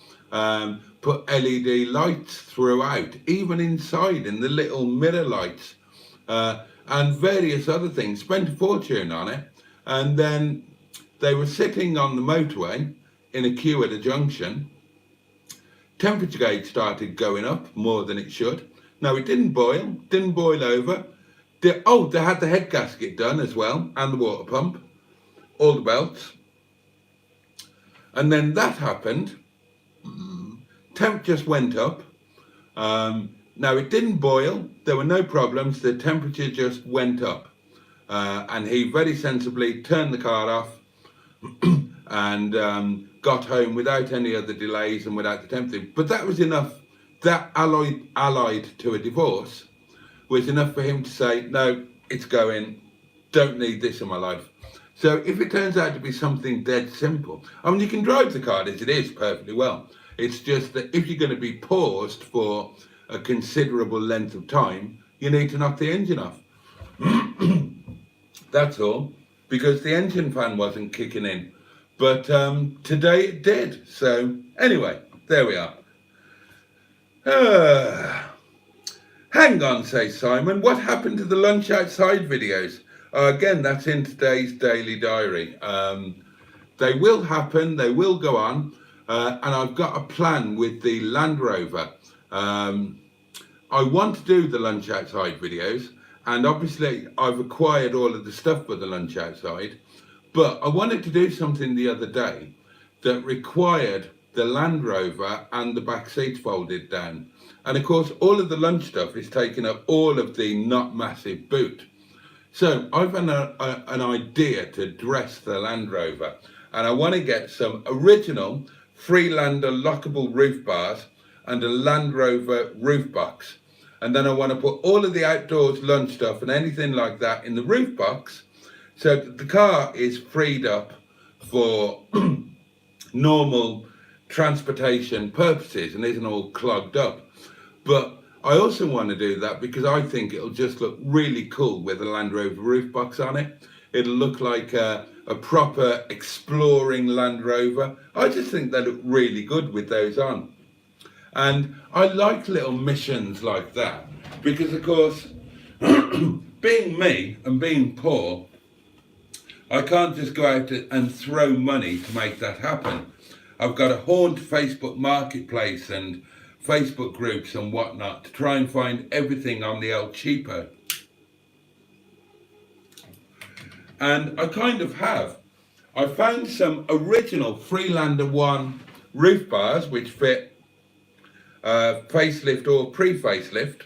put LED lights throughout, even inside in the little mirror lights, and various other things. Spent a fortune on it, and then they were sitting on the motorway in a queue at a junction. Temperature gauge started going up more than it should. Now it didn't boil over. They had the head gasket done as well, and the water pump, all the belts. And then that happened. Temp just went up. Now it didn't boil, there were no problems, the temperature just went up. And he very sensibly turned the car off and got home without any other delays and without the temperature. But that was enough, that allied to a divorce, was enough for him to say, no, it's going, don't need this in my life. So if it turns out to be something dead simple, I mean, you can drive the car as it is perfectly well. It's just that if you're going to be paused for a considerable length of time, you need to knock the engine off. That's all, because the engine fan wasn't kicking in. But today it did. So anyway, there we are. Hang on, says Simon. What happened to the lunch outside videos? Again, that's in today's daily diary. They will happen. They will go on. And I've got a plan with the Land Rover. I want to do the lunch outside videos. And obviously, I've acquired all of the stuff for the lunch outside. But I wanted to do something the other day that required the Land Rover and the back seats folded down. And of course, all of the lunch stuff is taking up all of the not massive boot. So I've had an idea to dress the Land Rover. And I want to get some original Freelander lockable roof bars and a Land Rover roof box. And then I want to put all of the outdoors lunch stuff and anything like that in the roof box, so that the car is freed up for normal transportation purposes and isn't all clogged up. But I also want to do that because I think it'll just look really cool with a Land Rover roof box on it. It'll look like a proper exploring Land Rover. I just think they look really good with those on. And I like little missions like that because, of course, being me and being poor, I can't just go out and throw money to make that happen. I've got to haunt Facebook Marketplace and Facebook groups and whatnot to try and find everything on the old cheaper. And I kind of have. I found some original Freelander 1 roof bars which fit facelift or pre-facelift,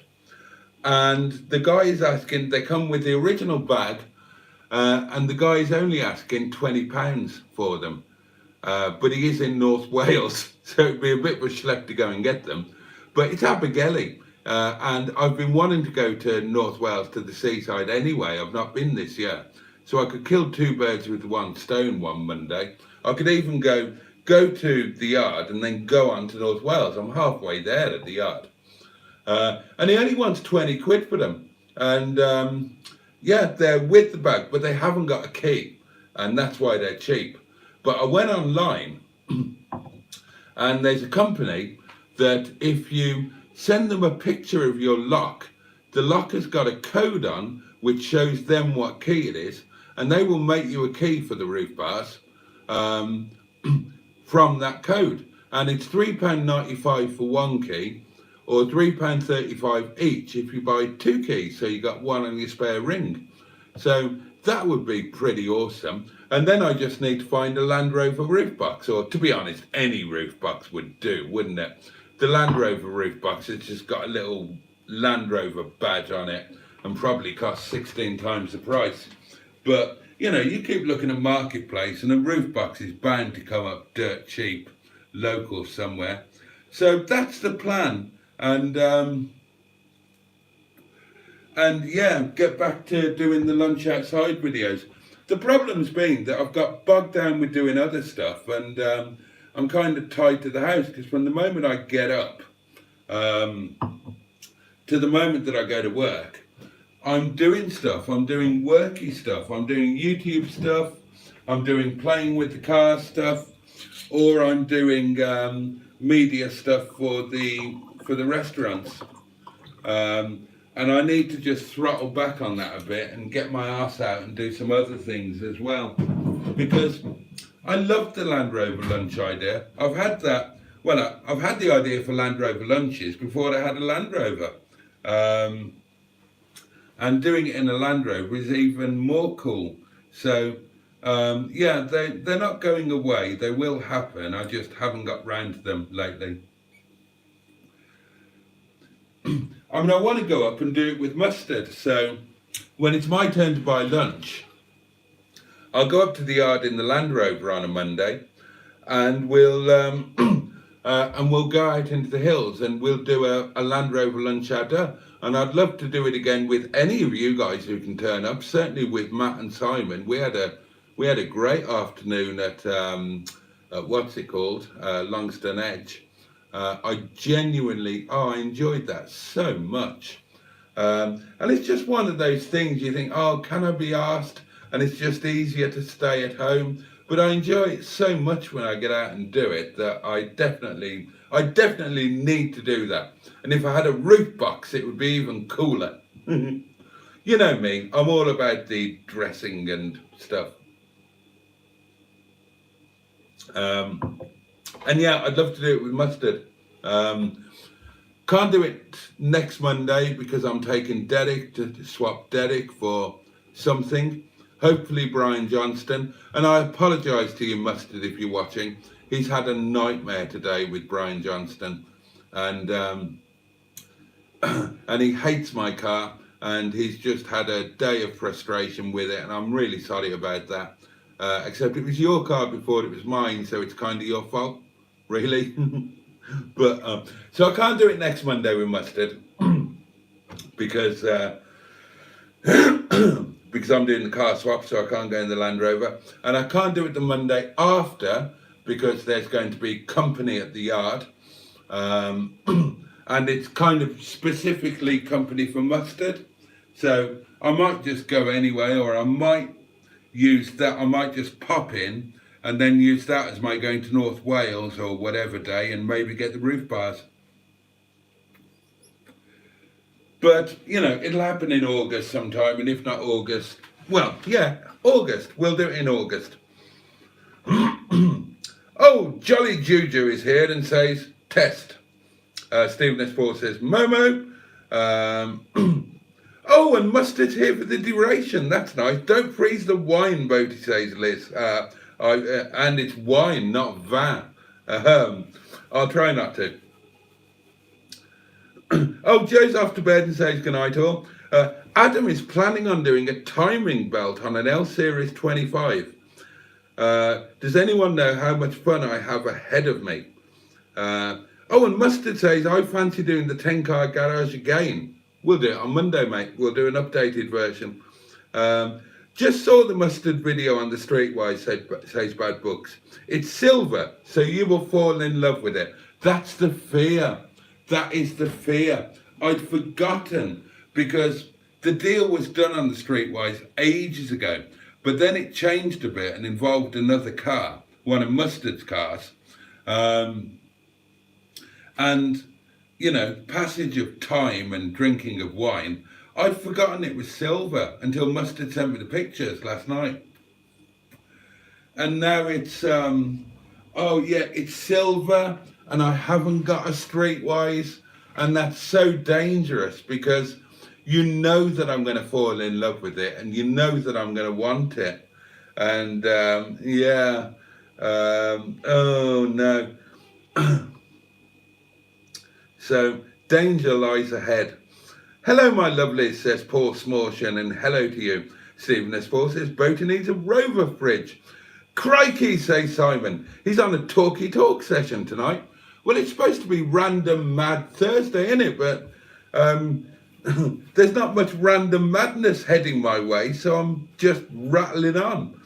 and the guy is asking, they come with the original bag, and the guy is only asking £20 for them, but he is in North Wales, so it'd be a bit of a schlep to go and get them, but it's Abergele, and I've been wanting to go to North Wales to the seaside anyway. I've not been this year, so I could kill two birds with one stone one Monday. I could even go to the yard and then go on to North Wales. I'm halfway there at the yard. And he only wants 20 quid for them. And yeah, they're with the bag, but they haven't got a key. And that's why they're cheap. But I went online and there's a company that if you send them a picture of your lock, the lock has got a code on which shows them what key it is. And they will make you a key for the roof bars. From that code, and it's £3.95 for one key or £3.35 each if you buy two keys, so you got one on your spare ring. So that would be pretty awesome. And then I just need to find a Land Rover roof box, or to be honest, any roof box would do, wouldn't it? The Land Rover roof box, it's just got a little Land Rover badge on it and probably costs 16 times the price. But you know, you keep looking at Marketplace and a roof box is bound to come up dirt cheap, local somewhere. So that's the plan. And yeah, get back to doing the lunch outside videos. The problem's been that I've got bogged down with doing other stuff, and I'm kind of tied to the house because from the moment I get up to the moment that I go to work, I'm doing stuff. I'm doing worky stuff. I'm doing YouTube stuff. I'm doing playing with the car stuff, or I'm doing media stuff for the restaurants. And I need to just throttle back on that a bit and get my ass out and do some other things as well, because I love the Land Rover lunch idea. I've had that. Well, I've had the idea for Land Rover lunches before I had a Land Rover. And doing it in a Land Rover is even more cool. So, yeah, they're not going away. They will happen. I just haven't got round to them lately. I mean, I want to go up and do it with mustard. So, when it's my turn to buy lunch, I'll go up to the yard in the Land Rover on a Monday, and we'll go out into the hills and we'll do a Land Rover lunch out there. And I'd love to do it again with any of you guys who can turn up. Certainly with Matt and Simon. We had a great afternoon at what's it called, Longston Edge. I genuinely, I enjoyed that so much. And it's just one of those things you think, oh, can I be asked? And it's just easier to stay at home. But I enjoy it so much when I get out and do it that I definitely need to do that. And if I had a roof box, it would be even cooler. You know me, I'm all about the dressing and stuff. And yeah, I'd love to do it with mustard. Can't do it next Monday because I'm taking Derek to swap Derek for something. Hopefully Brian Johnston. And I apologise to you, Mustard, if you're watching. He's had a nightmare today with Brian Johnston. And and he hates my car. And he's just had a day of frustration with it. And I'm really sorry about that. Except it was your car before it was mine. So it's kind of your fault, really. But so I can't do it next Monday with Mustard. Because... because I'm doing the car swap, so I can't go in the Land Rover. And I can't do it the Monday after because there's going to be company at the yard. And it's kind of specifically company for Mustard. So I might just go anyway, or I might use that. I might just pop in and then use that as my going to North Wales or whatever day and maybe get the roof bars. But, you know, it'll happen in August sometime, and if not August, well, yeah, August. We'll do it in August. Oh, Jolly Juju is here and says, test. Stephen S4 says, Momo. Oh, and Mustard's here for the duration. That's nice. Don't freeze the wine, Boaty says Liz. And it's wine, not vin. I'll try not to. Oh, Joe's off to bed and says goodnight all. Adam is planning on doing a timing belt on an L Series 25. Does anyone know how much fun I have ahead of me? Oh, and Mustard says, I fancy doing the 10-car garage again. We'll do it on Monday, mate. We'll do an updated version. Just saw the Mustard video on the Streetwise, says Bad Books. It's silver, so you will fall in love with it. That's the fear. That is the fear. I'd forgotten because the deal was done on the Streetwise ages ago, but then it changed a bit and involved another car, one of Mustard's cars. And, you know, passage of time and drinking of wine, I'd forgotten it was silver until Mustard sent me the pictures last night. And now it's, oh yeah, it's silver. And I haven't got a Streetwise, and that's so dangerous because you know that I'm going to fall in love with it, and you know that I'm going to want it, and yeah, oh no. So danger lies ahead. Hello, my lovelies, says Paul Smortion, and hello to you. Stephen S4 says Boaty needs a Rover fridge. Crikey, says Simon. He's on a talky talk session tonight. Well, it's supposed to be Random Mad Thursday, isn't it? But there's not much random madness heading my way, so I'm just rattling on.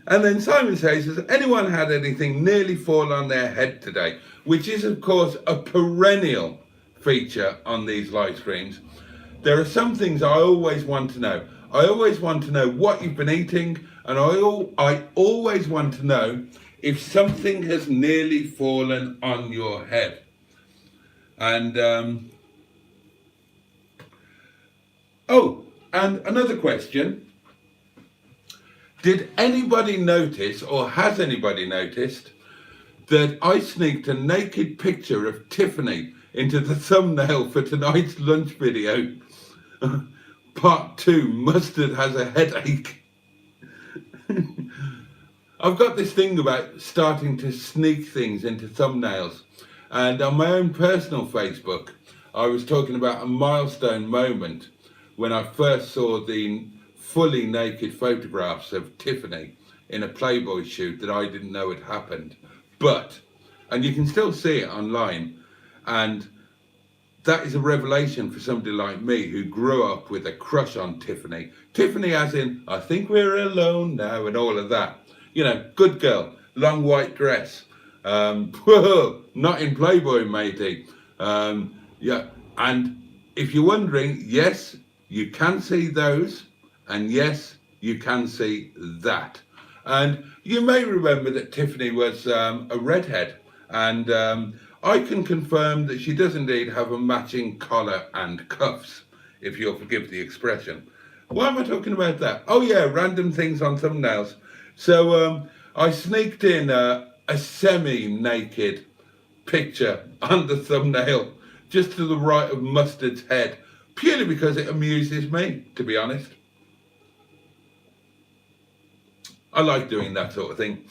And then Simon says, has anyone had anything nearly fall on their head today? Which is, of course, a perennial feature on these live streams. There are some things I always want to know. I always want to know what you've been eating, and I always want to know if something has nearly fallen on your head. And, oh, and another question. Did anybody notice, or has anybody noticed, that I sneaked a naked picture of Tiffany into the thumbnail for tonight's lunch video? Part 2, Mustard has a headache. I've got this thing about starting to sneak things into thumbnails. And on my own personal Facebook, I was talking about a milestone moment when I first saw the fully naked photographs of Tiffany in a Playboy shoot that I didn't know had happened. But, and you can still see it online, and that is a revelation for somebody like me who grew up with a crush on Tiffany. Tiffany as in, I think we're alone now, and all of that. You know, good girl, long white dress. Whoa, not in Playboy, matey. Yeah, and if you're wondering, yes, you can see those, and yes, you can see that. And you may remember that Tiffany was a redhead, and I can confirm that she does indeed have a matching collar and cuffs, if you'll forgive the expression. Why am I talking about that? Oh yeah, random things on thumbnails. So I sneaked in a semi-naked picture on the thumbnail, just to the right of Mustard's head, purely because it amuses me, to be honest. I like doing that sort of thing.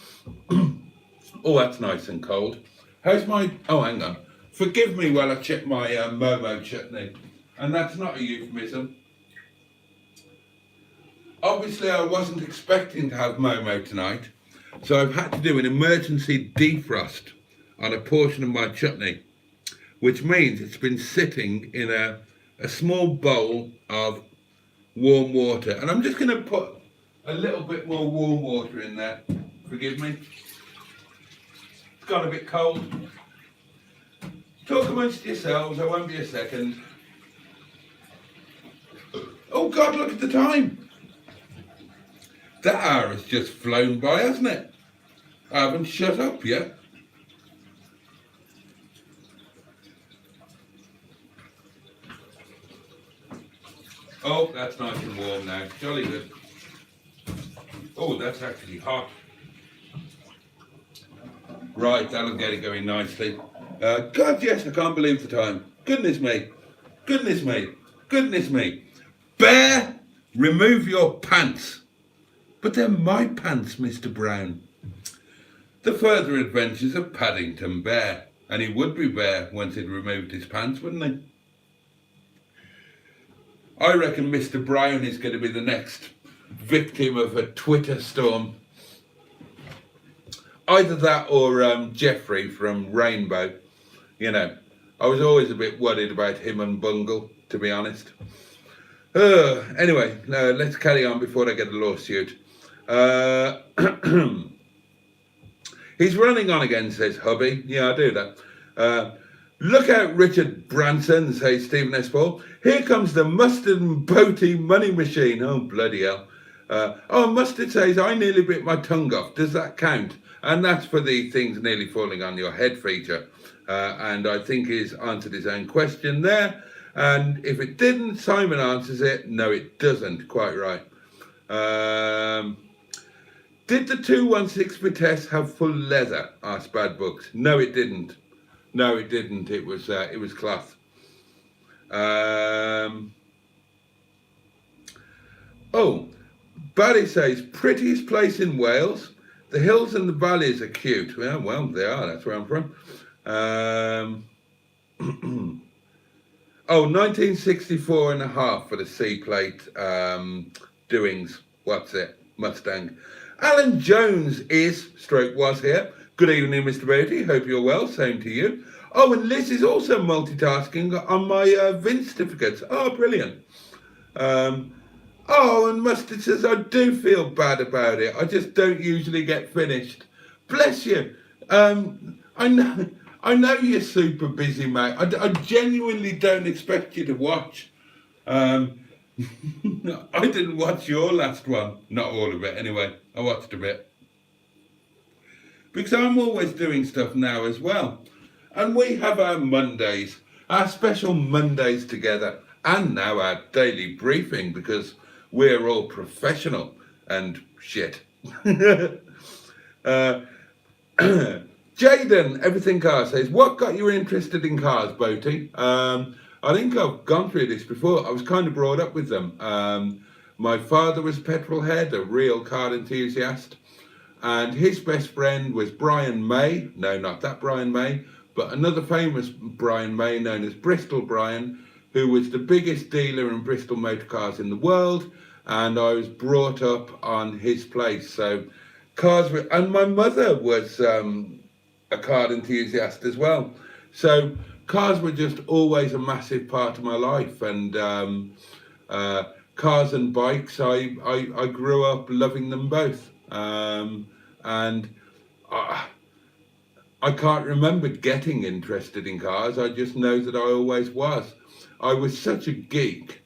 Oh, that's nice and cold. How's my... Oh, hang on. Forgive me while I check my Momo chutney. And that's not a euphemism. Obviously, I wasn't expecting to have Momo tonight, so I've had to do an emergency defrost on a portion of my chutney, which means it's been sitting in a small bowl of warm water. And I'm just going to put a little bit more warm water in there. Forgive me. It's got a bit cold. Talk amongst yourselves, I won't be a second. Oh God, look at the time. That hour has just flown by, hasn't it? I haven't shut up yet. Oh, that's nice and warm now. Jolly good. Oh, that's actually hot. Right, that'll get it going nicely. God, yes, I can't believe the time. Goodness me. Goodness me. Goodness me. Bear, remove your pants. But they're my pants, Mr. Brown. The further adventures of Paddington Bear. And he would be Bear once he'd removed his pants, wouldn't he? I reckon Mr. Brown is going to be the next victim of a Twitter storm. Either that or Jeffrey from Rainbow. You know, I was always a bit worried about him and Bungle, to be honest. Anyway, let's carry on before I get a lawsuit. He's running on again, says Hubby. Yeah, I do that. Look out, Richard Branson, says Stephen S. Paul. Here comes the Mustard and Boaty money machine. Oh, bloody hell. Oh, Mustard says, I nearly bit my tongue off. Does that count? And that's for the things nearly falling on your head feature. And I think he's answered his own question there. And if it didn't, Simon answers it. No, it doesn't. Quite right. Did the 216 Vitesse have full leather? Asked Bad Books. No, it didn't. No, it didn't. It was cloth. Oh, Barry says, prettiest place in Wales. The hills and the valleys are cute. Well, they are. That's where I'm from. Oh, 1964 and a half for the C-plate doings. What's it? Mustang. Alan Jones was here. Good evening, Mr. Boaty. Hope you're well. Same to you. Oh, and Liz is also multitasking on my VIN certificates. Oh, brilliant. Oh, and Mustard says, I do feel bad about it. I just don't usually get finished. Bless you. I know you're super busy, mate. I genuinely don't expect you to watch. I didn't watch your last one. Not all of it, anyway. I watched a bit. Because I'm always doing stuff now as well. And we have our Mondays, our special Mondays together. And now our daily briefing, because we're all professional and shit. Jaden, Everything Car says, what got you interested in cars, Boaty? I think I've gone through this before. I was kind of brought up with them. My father was a petrol head, a real car enthusiast. And his best friend was Brian May. No, not that Brian May, but another famous Brian May known as Bristol Brian, who was the biggest dealer in Bristol motor cars in the world. And I was brought up on his place. So cars were, and my mother was a car enthusiast as well. So cars were just always a massive part of my life. And cars and bikes, I grew up loving them both. And I can't remember getting interested in cars. I just know that I always was. I was such a geek,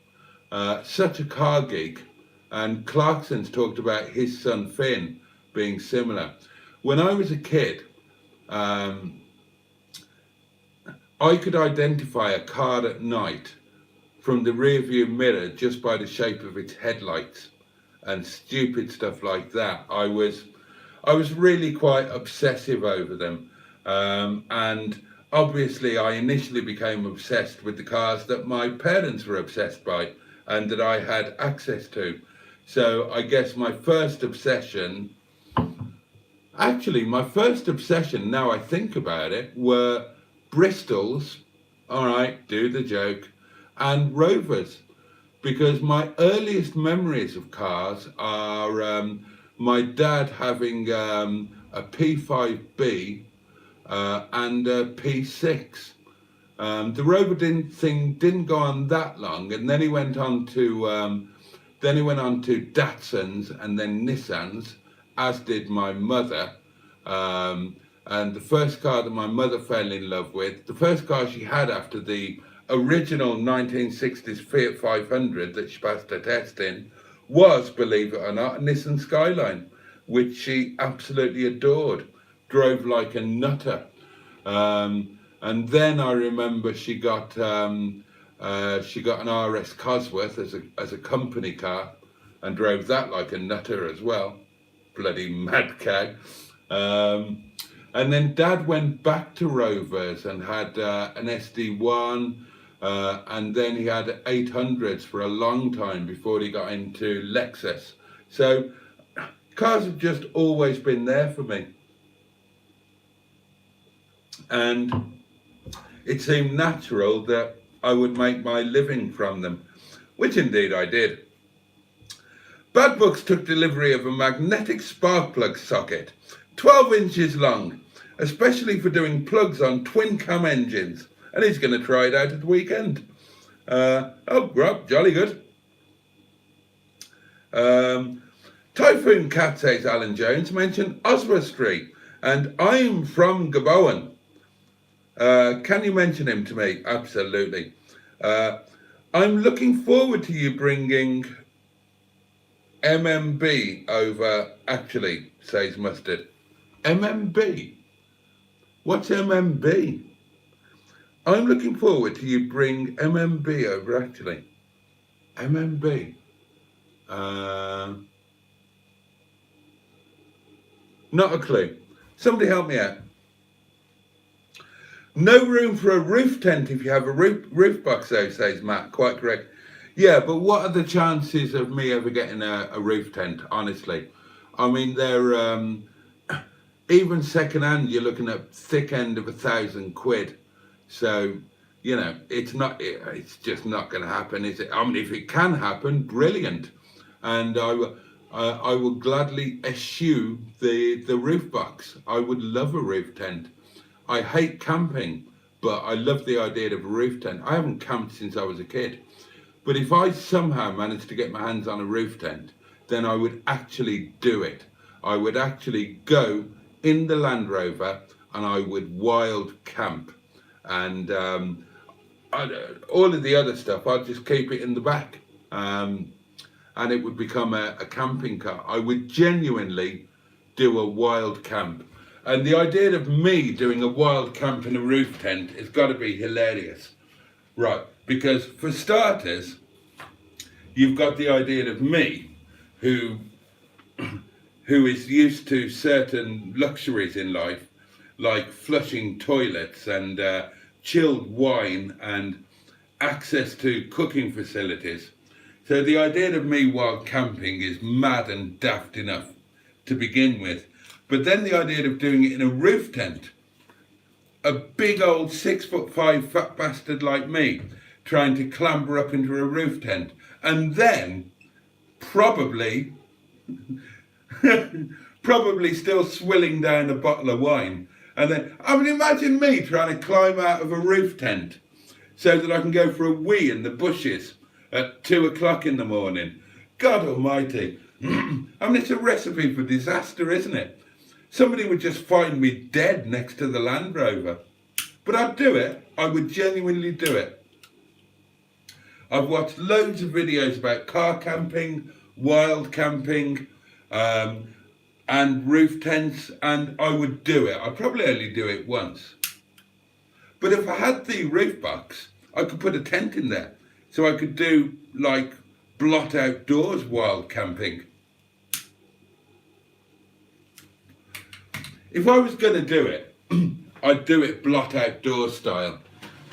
such a car geek, and Clarkson's talked about his son Finn being similar. When I was a kid, I could identify a car at night from the rearview mirror just by the shape of its headlights and stupid stuff like that. I was really quite obsessive over them. And obviously I initially became obsessed with the cars that my parents were obsessed by and that I had access to. So I guess my first obsession, now I think about it, were Bristols, all right, do the joke, and Rovers, because my earliest memories of cars are my dad having a P5B and a P6. The Rover didn't go on that long, and then he went on to Datsuns and then Nissans, as did my mother. And the first car that my mother fell in love with, the first car she had after the original 1960s Fiat 500 that she passed her test in, was, believe it or not, a Nissan Skyline, which she absolutely adored, drove like a nutter. And then I remember she got an RS Cosworth as a company car and drove that like a nutter as well. Bloody mad cow. And then Dad went back to Rovers and had an SD1, and then he had 800s for a long time before he got into Lexus. So cars have just always been there for me. And it seemed natural that I would make my living from them, which indeed I did. Bad Books took delivery of a magnetic spark plug socket, 12 inches long, especially for doing plugs on twin cam engines, and he's going to try it out at the weekend. Oh, Rob, jolly good. Typhoon Cat, says Alan Jones, mentioned Oswald Street, and I'm from Gaboan. Can you mention him to me? Absolutely. I'm looking forward to you bringing MMB over, actually, says Mustard. MMB? What's MMB? I'm looking forward to you bring MMB over, actually. MMB. Not a clue. Somebody help me out. No room for a roof tent if you have a roof box though, says Matt. Quite correct. Yeah, but what are the chances of me ever getting a roof tent, honestly? I mean, they're, even second hand, you're looking at thick end of £1,000. So, you know, it's just not going to happen, is it? I mean, if it can happen, brilliant. And I will gladly eschew the roof box. I would love a roof tent. I hate camping, but I love the idea of a roof tent. I haven't camped since I was a kid. But if I somehow managed to get my hands on a roof tent, then I would actually do it. I would actually go in the Land Rover and I would wild camp. And all of the other stuff, I'd just keep it in the back. And it would become a camping car. I would genuinely do a wild camp. And the idea of me doing a wild camp in a roof tent has got to be hilarious. Right, because for starters, you've got the idea of me, who is used to certain luxuries in life, like flushing toilets and chilled wine and access to cooking facilities. So the idea of me wild camping is mad and daft enough to begin with. But then the idea of doing it in a roof tent, a big old 6'5" fat bastard like me trying to clamber up into a roof tent, and then probably still swilling down a bottle of wine. And then, I mean, imagine me trying to climb out of a roof tent so that I can go for a wee in the bushes at 2 o'clock in the morning. God almighty. I mean, it's a recipe for disaster, isn't it? somebody would just find me dead next to the Land Rover. But I'd do it. I would genuinely do it. I've watched loads of videos about car camping, wild camping, and roof tents, and I would do it. I'd probably only do it once. But if I had the roof box, I could put a tent in there. So I could do like blot outdoors wild camping. If I was going to do it, I'd do it blot outdoor style.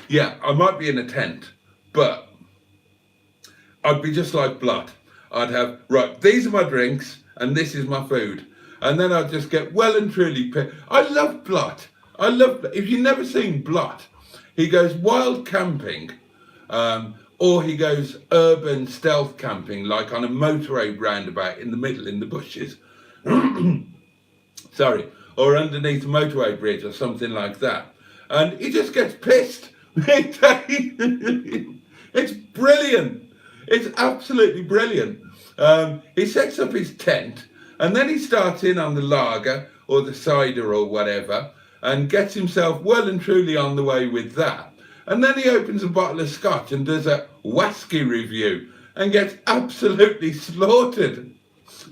Yeah, I might be in a tent, but I'd be just like blot. I'd have, right, these are my drinks and this is my food. And then I'd just get well and truly I love blot. If you've never seen blot, he goes wild camping, or he goes urban stealth camping, like on a motorway roundabout in the middle in the bushes. Sorry. Or underneath a motorway bridge or something like that. And he just gets pissed. It's brilliant. It's absolutely brilliant. He sets up his tent and then he starts in on the lager or the cider or whatever and gets himself well and truly on the way with that. And then he opens a bottle of scotch and does a whisky review and gets absolutely slaughtered.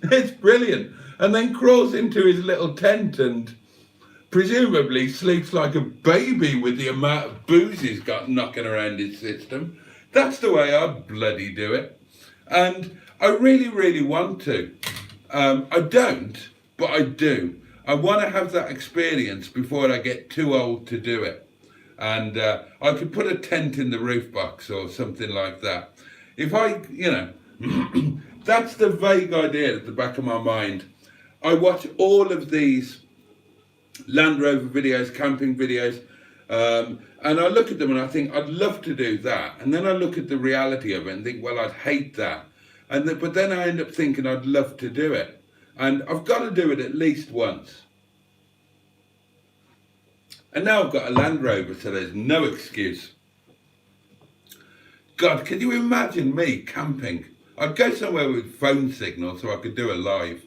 It's brilliant. And then crawls into his little tent and presumably sleeps like a baby with the amount of booze he's got knocking around his system. That's the way I'd bloody do it. And I really, really want to. I don't, but I do. I want to have that experience before I get too old to do it. And I could put a tent in the roof box or something like that. If I, that's the vague idea at the back of my mind. I watch all of these Land Rover videos, camping videos, and I look at them and I think, I'd love to do that. And then I look at the reality of it and think, well, I'd hate that. But then I end up thinking I'd love to do it. And I've got to do it at least once. And now I've got a Land Rover, so there's no excuse. God, can you imagine me camping? I'd go somewhere with phone signal so I could do a live.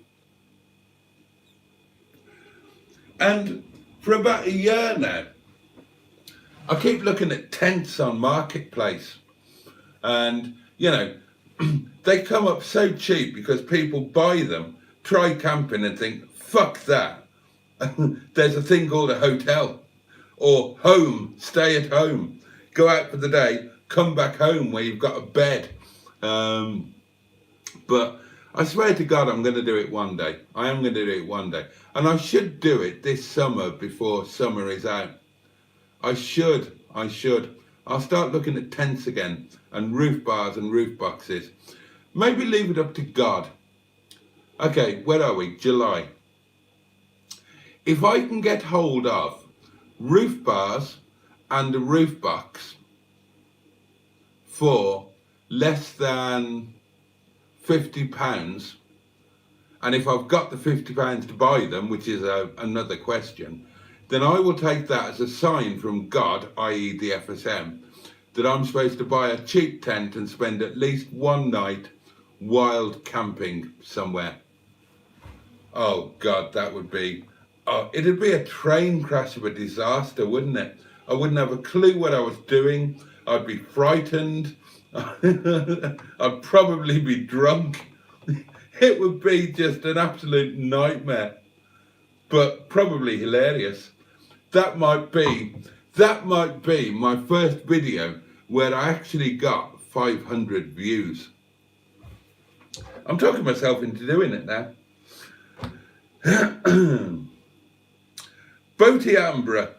And for about a year now, I keep looking at tents on Marketplace. And, they come up so cheap because people buy them, try camping and think, fuck that. There's a thing called a hotel. Or home, stay at home. Go out for the day, come back home where you've got a bed. But I swear to God, I'm going to do it one day. I am going to do it one day. And I should do it this summer before summer is out. I should. I'll start looking at tents again and roof bars and roof boxes. Maybe leave it up to God. Okay, where are we? July. If I can get hold of roof bars and a roof box for less than £50, and if I've got the £50 to buy them, which is another question, then I will take that as a sign from God, i.e. the FSM, that I'm supposed to buy a cheap tent and spend at least one night wild camping somewhere. Oh God, that would be, it'd be a train crash of a disaster, wouldn't it? I wouldn't have a clue what I was doing. I'd be frightened. I'd probably be drunk. It would be just an absolute nightmare, but probably hilarious. That might be my first video where I actually got 500 views. I'm talking myself into doing it now. Boaty Ambra.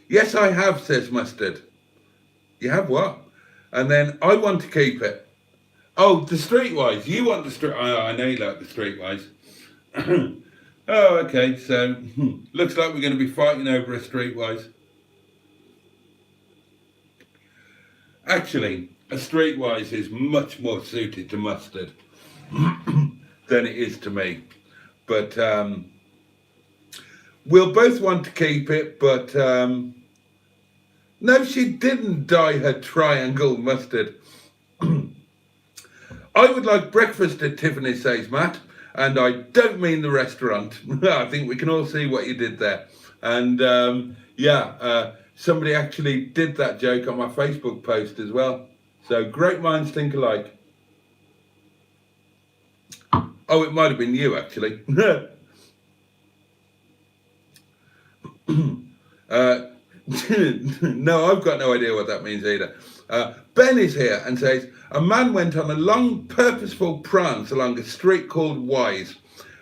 Yes, I have, says Mustard. You have what? And then I want to keep it. Oh, the Streetwise. You want the Street? I know you like the Streetwise. Oh, okay. So looks like we're going to be fighting over a Streetwise. Actually, a Streetwise is much more suited to Mustard than it is to me. But we'll both want to keep it. But no, she didn't dye her triangle, Mustard. I would like breakfast at Tiffany, says Matt. and I don't mean the restaurant. I think we can all see what you did there. And somebody actually did that joke on my Facebook post as well. So great minds think alike. Oh, it might have been you actually. No, I've got no idea what that means either. Ben is here and says, a man went on a long purposeful prance along a street called Wise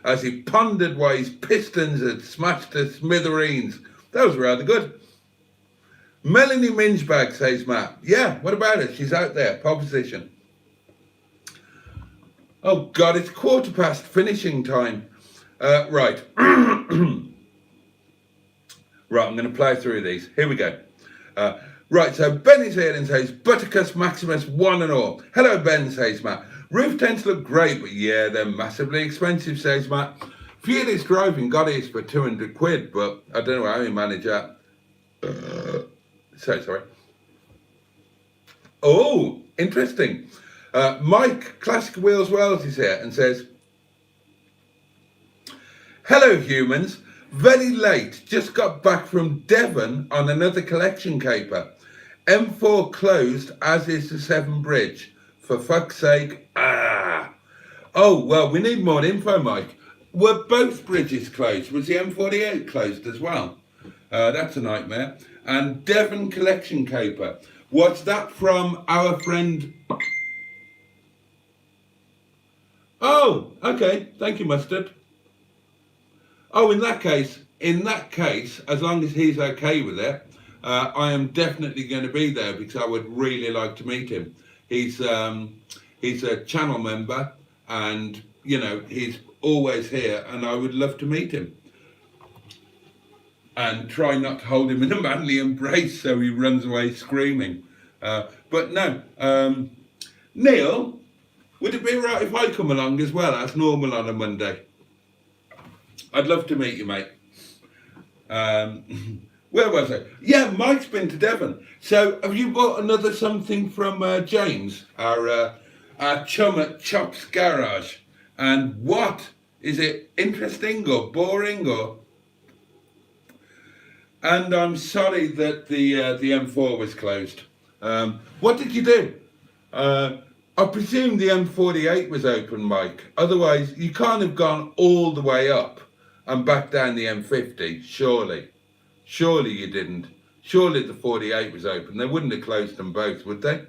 as he pondered why his pistons had smashed to smithereens. That was rather good. Melanie Mingebag, says Matt. Yeah, what about it? She's out there, pole position. Oh God, it's 1:15 finishing time. Right. Right, I'm going to plough through these. Here we go. Right, so Ben is here and says, Butticus Maximus 1 and all. Hello, Ben, says Matt. Roof tents look great, but yeah, they're massively expensive, says Matt. Fearless driving got his for 200 quid, but I don't know how you manage that. So sorry. Oh, interesting. Mike, Classic Wheels Wells, is here and says, hello, humans. Very late, just got back from Devon on another collection caper. M4 closed, as is the Severn Bridge. For fuck's sake, Oh, well, we need more info, Mike. Were both bridges closed? Was the M48 closed as well? That's a nightmare. And Devon collection caper. What's that from our friend? Oh, okay. Thank you, Mustard. Oh, in that case, as long as he's okay with it, I am definitely going to be there because I would really like to meet him. He's a channel member, and you know he's always here, and I would love to meet him. And try not to hold him in a manly embrace so he runs away screaming. But no, Neil, would it be right if I come along as well as normal on a Monday? I'd love to meet you, mate. Where was I? Yeah, Mike's been to Devon. So have you bought another something from James, our chum at Chop's Garage? And what? Is it interesting or boring or? And I'm sorry that the M4 was closed. What did you do? I presume the M48 was open, Mike. Otherwise, you can't have gone all the way up and back down the M50, surely. Surely you didn't. Surely the 48 was open. They wouldn't have closed them both, would they?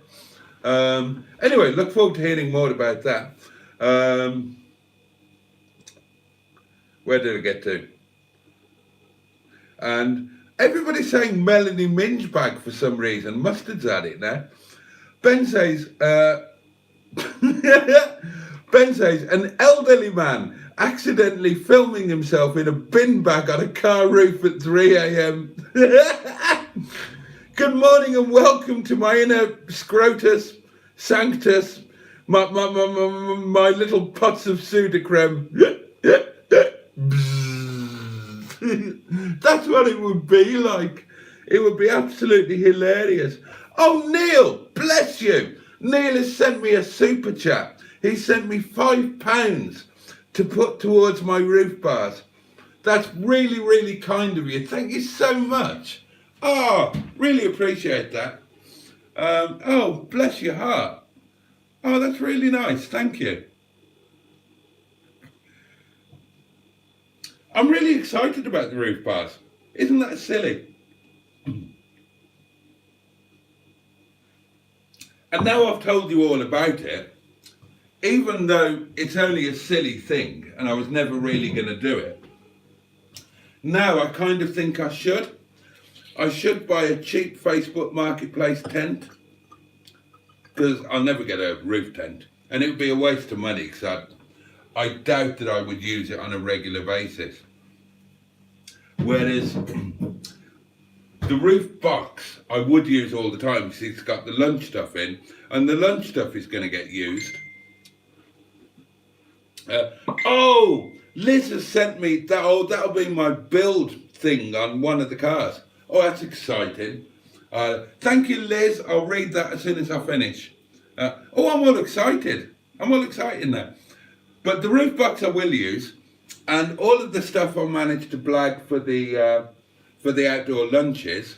Anyway, look forward to hearing more about that. Where did I get to? And everybody's saying Melanie Mingebag for some reason. Mustard's at it now. Ben says, an elderly man accidentally filming himself in a bin bag on a car roof at 3 a.m. Good morning and welcome to my inner scrotus, sanctus, my little pots of Sudocreme. That's what it would be like. It would be absolutely hilarious. Oh, Neil, bless you. Neil has sent me a super chat. He sent me £5 to put towards my roof bars. That's really, really kind of you. Thank you so much. Oh, really appreciate that. Oh, bless your heart. Oh, that's really nice. Thank you. I'm really excited about the roof bars. Isn't that silly? And now I've told you all about it, even though it's only a silly thing and I was never really going to do it, now I kind of think I should. I should buy a cheap Facebook Marketplace tent, because I'll never get a roof tent, and it would be a waste of money because I doubt that I would use it on a regular basis. Whereas the roof box I would use all the time because it's got the lunch stuff in, and the lunch stuff is going to get used. Oh, Liz has sent me that. Oh, that'll be my build thing on one of the cars. Oh, that's exciting. Thank you, Liz. I'll read that as soon as I finish. Oh, I'm all excited. I'm all excited now. But the roof box I will use, and all of the stuff I managed to blag for the outdoor lunches,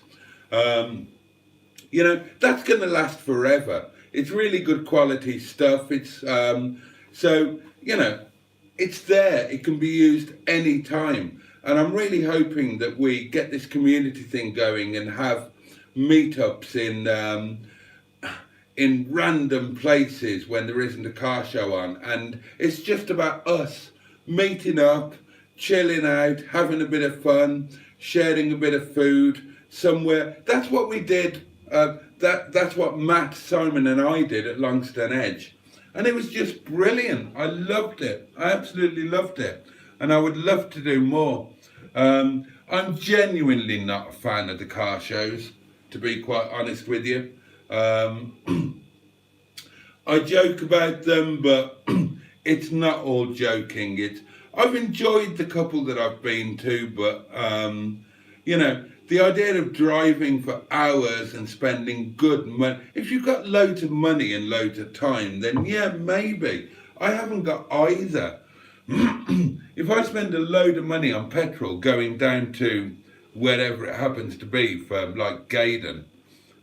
you know, that's going to last forever. It's really good quality stuff. It's so, you know, it's there. It can be used any time. And I'm really hoping that we get this community thing going and have meetups in random places when there isn't a car show on. And it's just about us meeting up, chilling out, having a bit of fun, sharing a bit of food somewhere. That's what we did. That's what Matt, Simon and I did at Longston Edge. And it was just brilliant. I loved it. I absolutely loved it. And I would love to do more. I'm genuinely not a fan of the car shows, to be quite honest with you. I joke about them, but it's not all joking. I've enjoyed the couple that I've been to, but you know, the idea of driving for hours and spending good money, if you've got loads of money and loads of time, then yeah, maybe. I haven't got either. If I spend a load of money on petrol going down to wherever it happens to be for like Gaydon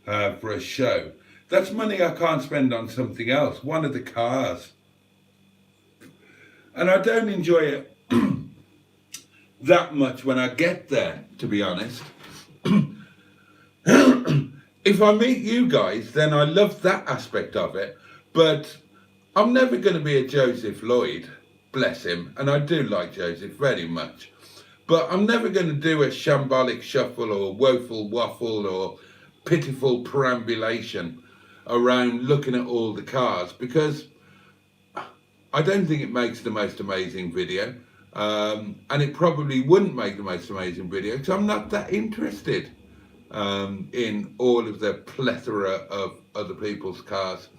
for a show, that's money I can't spend on something else, one of the cars. And I don't enjoy it that much when I get there, to be honest. If I meet you guys, then I love that aspect of it, but I'm never going to be a Joseph Lloyd, bless him, and I do like Joseph very much, but I'm never going to do a shambolic shuffle or woeful waffle or pitiful perambulation around looking at all the cars, because I don't think it makes the most amazing video, and it probably wouldn't make the most amazing video because I'm not that interested in all of the plethora of other people's cars.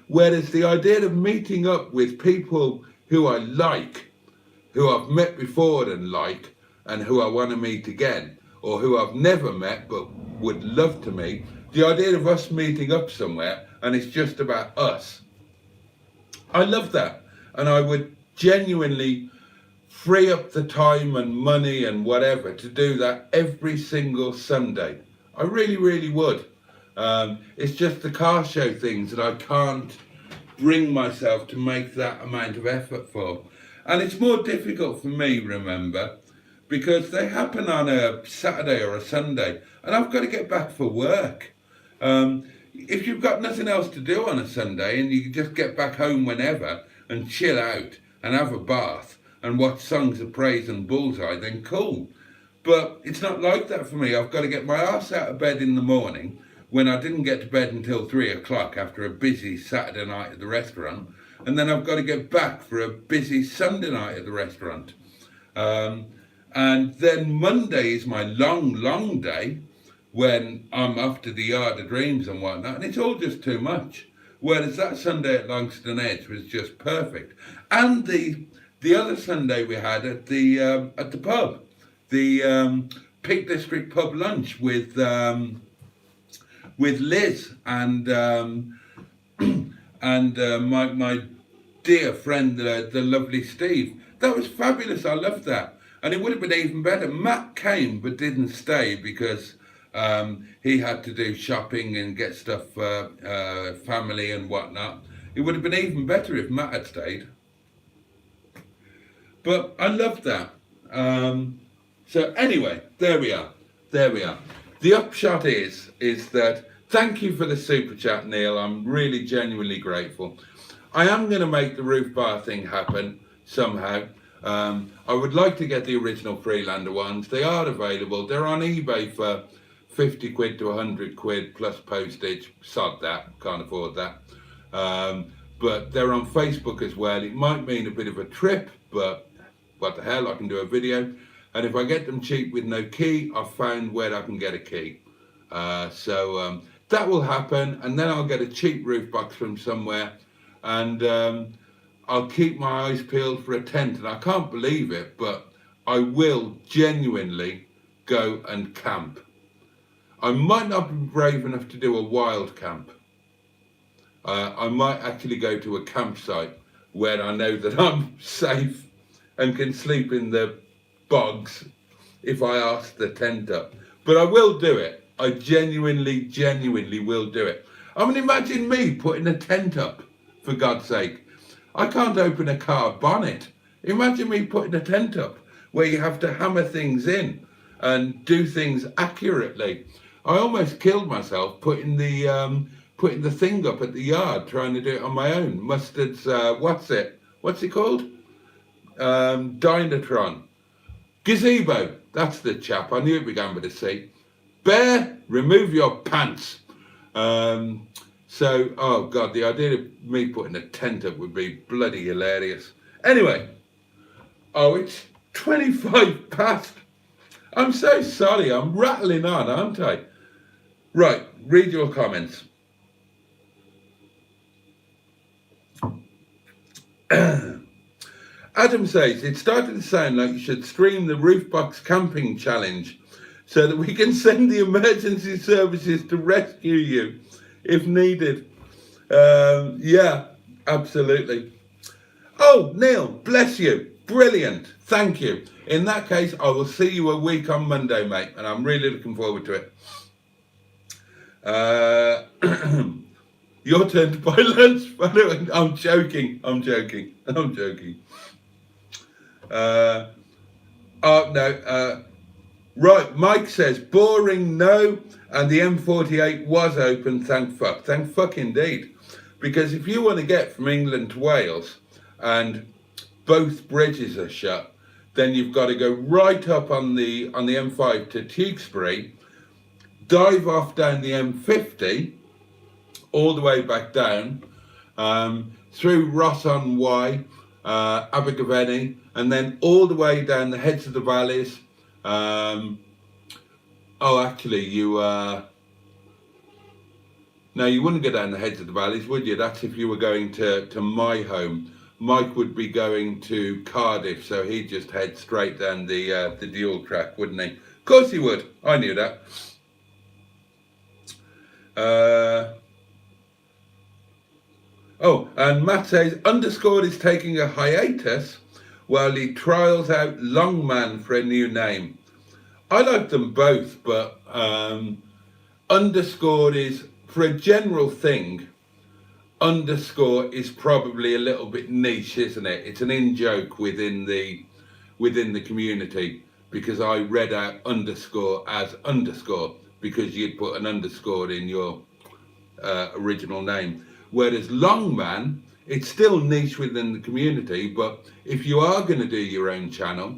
Whereas the idea of meeting up with people who I like, who I've met before and like, and who I want to meet again, or who I've never met but would love to meet, the idea of us meeting up somewhere and it's just about us, I love that. And I would genuinely free up the time and money and whatever to do that every single Sunday. I really, really would. It's just the car show things that I can't bring myself to make that amount of effort for. And it's more difficult for me, remember, because they happen on a Saturday or a Sunday and I've got to get back for work. If you've got nothing else to do on a Sunday and you can just get back home whenever and chill out and have a bath and watch Songs of Praise and Bullseye, then cool. But it's not like that for me. I've got to get my ass out of bed in the morning when I didn't get to bed until 3 o'clock after a busy Saturday night at the restaurant. And then I've got to get back for a busy Sunday night at the restaurant. And then Monday is my long day when I'm off to the Yard of Dreams and whatnot. And it's all just too much. Whereas that Sunday at Longston Edge was just perfect. And the other Sunday we had at the pub, the Peak District pub lunch with Liz and my dear friend, the lovely Steve. That was fabulous. I loved that. And it would have been even better. Matt came but didn't stay because he had to do shopping and get stuff for family and whatnot. It would have been even better if Matt had stayed. But I loved that. So anyway, there we are. The upshot is that thank you for the super chat, Neil. I'm really genuinely grateful. I am going to make the roof bar thing happen somehow. I would like to get the original Freelander ones. They are available. They're on eBay for 50 quid to 100 quid plus postage. Sod that, can't afford that. But they're on Facebook as well. It might mean a bit of a trip, but what the hell, I can do a video. And if I get them cheap with no key, I've found where I can get a key. So that will happen, and then I'll get a cheap roof box from somewhere, and I'll keep my eyes peeled for a tent. And I can't believe it, but I will genuinely go and camp. I might not be brave enough to do a wild camp. I might actually go to a campsite when I know that I'm safe and can sleep in the bogs if I ask the tent up. But I will do it. I genuinely will do it. I mean, imagine me putting a tent up, for God's sake. I can't open a car bonnet. Imagine me putting a tent up where you have to hammer things in and do things accurately. I almost killed myself putting the thing up at the yard, trying to do it on my own. Mustard's, what's it called? Dynatron. Gazebo, that's the chap. I knew it began with a C. Bear, remove your pants. So, oh God, the idea of me putting a tent up would be bloody hilarious. Anyway, oh, it's 25 past. I'm so sorry, I'm rattling on, aren't I? Right, read your comments. Adam says, it started to sound like you should stream the roof box camping challenge so that we can send the emergency services to rescue you if needed. Yeah, absolutely. Oh, Neil, bless you. Brilliant. Thank you. In that case, I will see you a week on Monday, mate, and I'm really looking forward to it. Your turn to buy lunch. I'm joking. Oh, no. Right, Mike says, boring, no, and the M48 was open, thank fuck. Thank fuck indeed. Because if you want to get from England to Wales and both bridges are shut, then you've got to go right up on the M5 to Tewkesbury, dive off down the M50, all the way back down, through Ross-on-Wye, Abergavenny, and then all the way down the heads of the valleys. Oh, actually, no, you wouldn't go down the heads of the valleys, would you? That's if you were going to my home. Mike would be going to Cardiff, so he'd just head straight down the dual track, wouldn't he? Of course he would. I knew that. Oh, and Matt says, Underscored is taking a hiatus while he trials out Longman for a new name. I like them both, but Underscored is, for a general thing, Underscore is probably a little bit niche, isn't it? It's an in-joke within the community, because I read out Underscore as Underscore because you'd put an underscore in your original name. Whereas Longman, it's still niche within the community, but if you are going to do your own channel,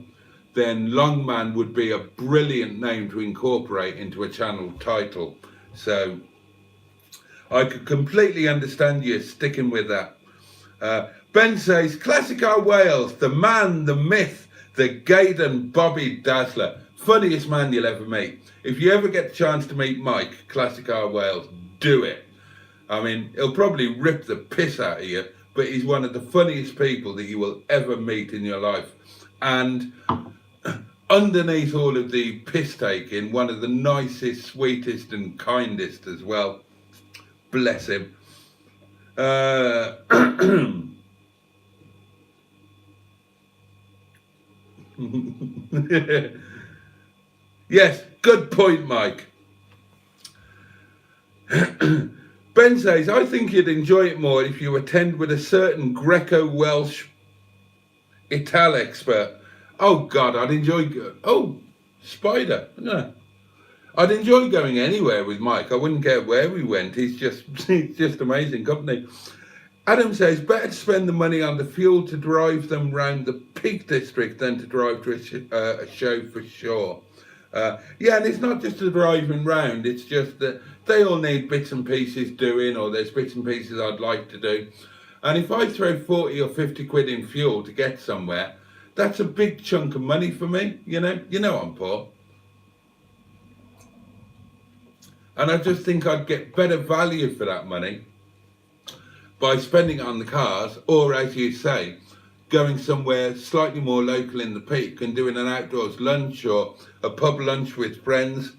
then Longman would be a brilliant name to incorporate into a channel title. So I could completely understand you sticking with that. Ben says, Classic R Wales, the man, the myth, the Gaydon Bobby Dazzler, funniest man you'll ever meet. If you ever get the chance to meet Mike, Classic R Wales, do it. I mean, he'll probably rip the piss out of you, but he's one of the funniest people that you will ever meet in your life. And underneath all of the piss taking, one of the nicest, sweetest and kindest as well. Bless him. Yes, good point, Mike. Ben says, I think you'd enjoy it more if you attend with a certain Greco-Welsh Ital expert. Oh God, I'd enjoy. Oh, Spider. No. I'd enjoy going anywhere with Mike. I wouldn't care where we went. He's just amazing company. Adam says, better to spend the money on the fuel to drive them round the Peak District than to drive to a show for sure. Yeah, and it's not just the driving round. It's just that they all need bits and pieces doing, or there's bits and pieces I'd like to do. And if I throw 40 or 50 quid in fuel to get somewhere, that's a big chunk of money for me. You know I'm poor. And I just think I'd get better value for that money by spending it on the cars, or as you say, going somewhere slightly more local in the Peak and doing an outdoors lunch or a pub lunch with friends.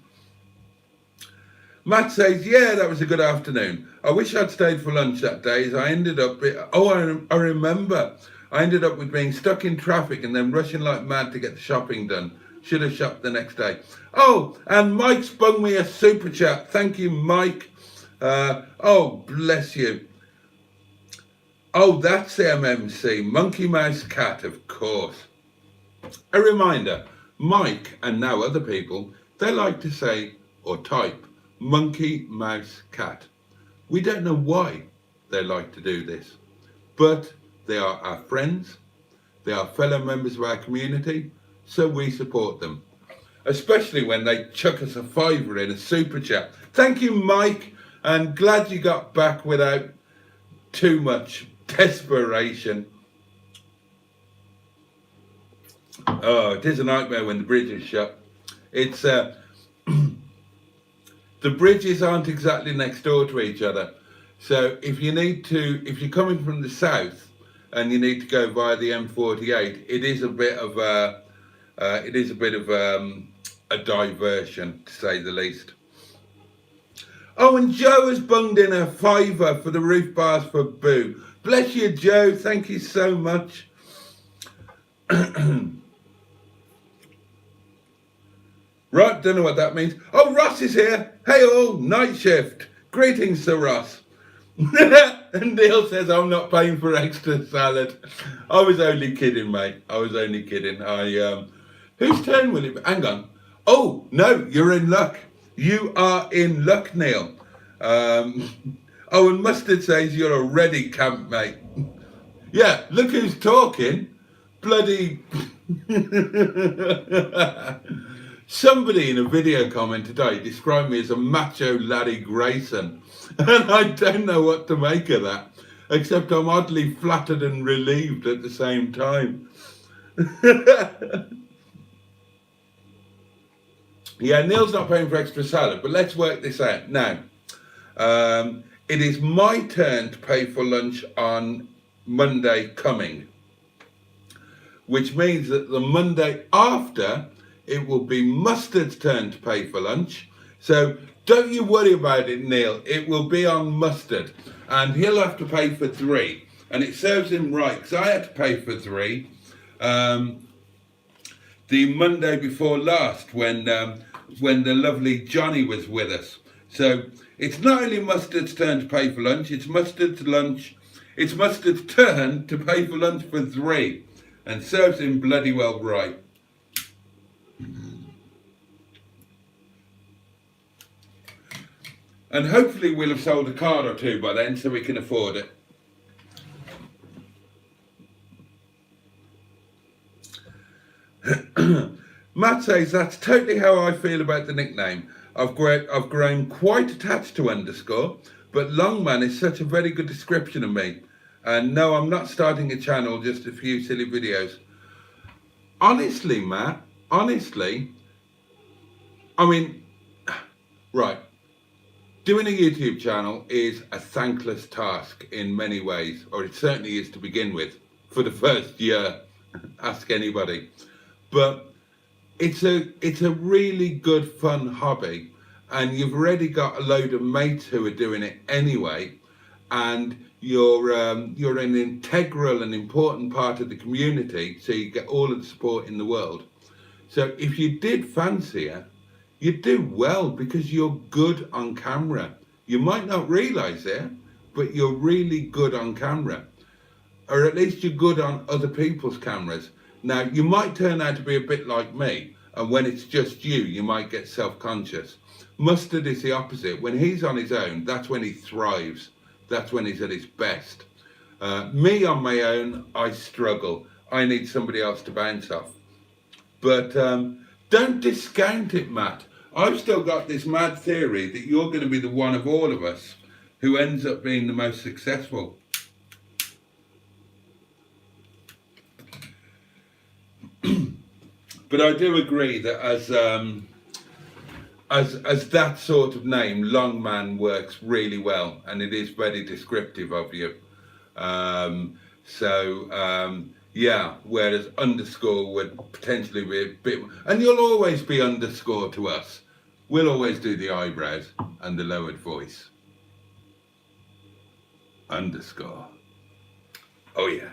Matt says, yeah, that was a good afternoon. I wish I'd stayed for lunch that day as I ended up, I remember. I ended up with being stuck in traffic and then rushing like mad to get the shopping done. Should have shopped the next day. Oh, and Mike spun me a super chat. Thank you, Mike. Oh, bless you. Oh, that's MMC, Monkey Mouse Cat, of course. A reminder, Mike and now other people, they like to say or type Monkey Mouse Cat. We don't know why they like to do this, but they are our friends, they are fellow members of our community, so we support them. Especially when they chuck us a fiver in a super chat. Thank you, Mike, and glad you got back without too much desperation. Oh, it is a nightmare when the bridge is shut. It's the bridges aren't exactly next door to each other. So if you're coming from the south and you need to go via the M48, it is a bit of a diversion, to say the least. Oh, and Joe has bunged in a fiver for the roof bars for Boo. Bless you, Joe. Thank you so much. Right, don't know what that means. Oh, Ross is here. Hey all, night shift. Greetings, Sir Ross. And Neil says, I'm not paying for extra salad. I was only kidding, mate. I was only kidding. Whose turn will it be? Hang on. Oh, no, you're in luck. You are in luck, Neil. Oh, and Mustard says you're a ready camp, mate. Yeah, look who's talking. Bloody... Somebody in a video comment today described me as a macho Larry Grayson, and I don't know what to make of that, except I'm oddly flattered and relieved at the same time. Yeah, Neil's not paying for extra salad, but let's work this out. Now, it is my turn to pay for lunch on Monday coming, which means that the Monday after, it will be Mustard's turn to pay for lunch. So don't you worry about it, Neil. It will be on Mustard. And he'll have to pay for 3. And it serves him right, because I had to pay for 3 the Monday before last when the lovely Johnny was with us. So it's not only Mustard's turn to pay for lunch, it's Mustard's turn to pay for lunch for 3. And serves him bloody well right. And hopefully we'll have sold a car or 2 by then so we can afford it. Matt says, that's totally how I feel about the nickname. I've grown quite attached to underscore, but Longman is such a very good description of me. And no, I'm not starting a channel, just a few silly videos. Honestly, Matt, honestly, I mean, right. Doing a YouTube channel is a thankless task in many ways, or it certainly is to begin with, for the first year, ask anybody. But it's a really good, fun hobby, and you've already got a load of mates who are doing it anyway, and you're an integral and important part of the community, so you get all of the support in the world. So if you did fancy it, you do well because you're good on camera. You might not realise it, but you're really good on camera. Or at least you're good on other people's cameras. Now, you might turn out to be a bit like me, and when it's just you, you might get self-conscious. Mustard is the opposite. When he's on his own, that's when he thrives. That's when he's at his best. Me on my own, I struggle. I need somebody else to bounce off. But don't discount it, Matt. I've still got this mad theory that you're going to be the one of all of us who ends up being the most successful. But I do agree that as that sort of name, Longman, works really well, and it is very descriptive of you. Yeah, whereas underscore would potentially be a bit, and you'll always be underscore to us. we'll always do the eyebrows and the lowered voice. Underscore. Oh yeah.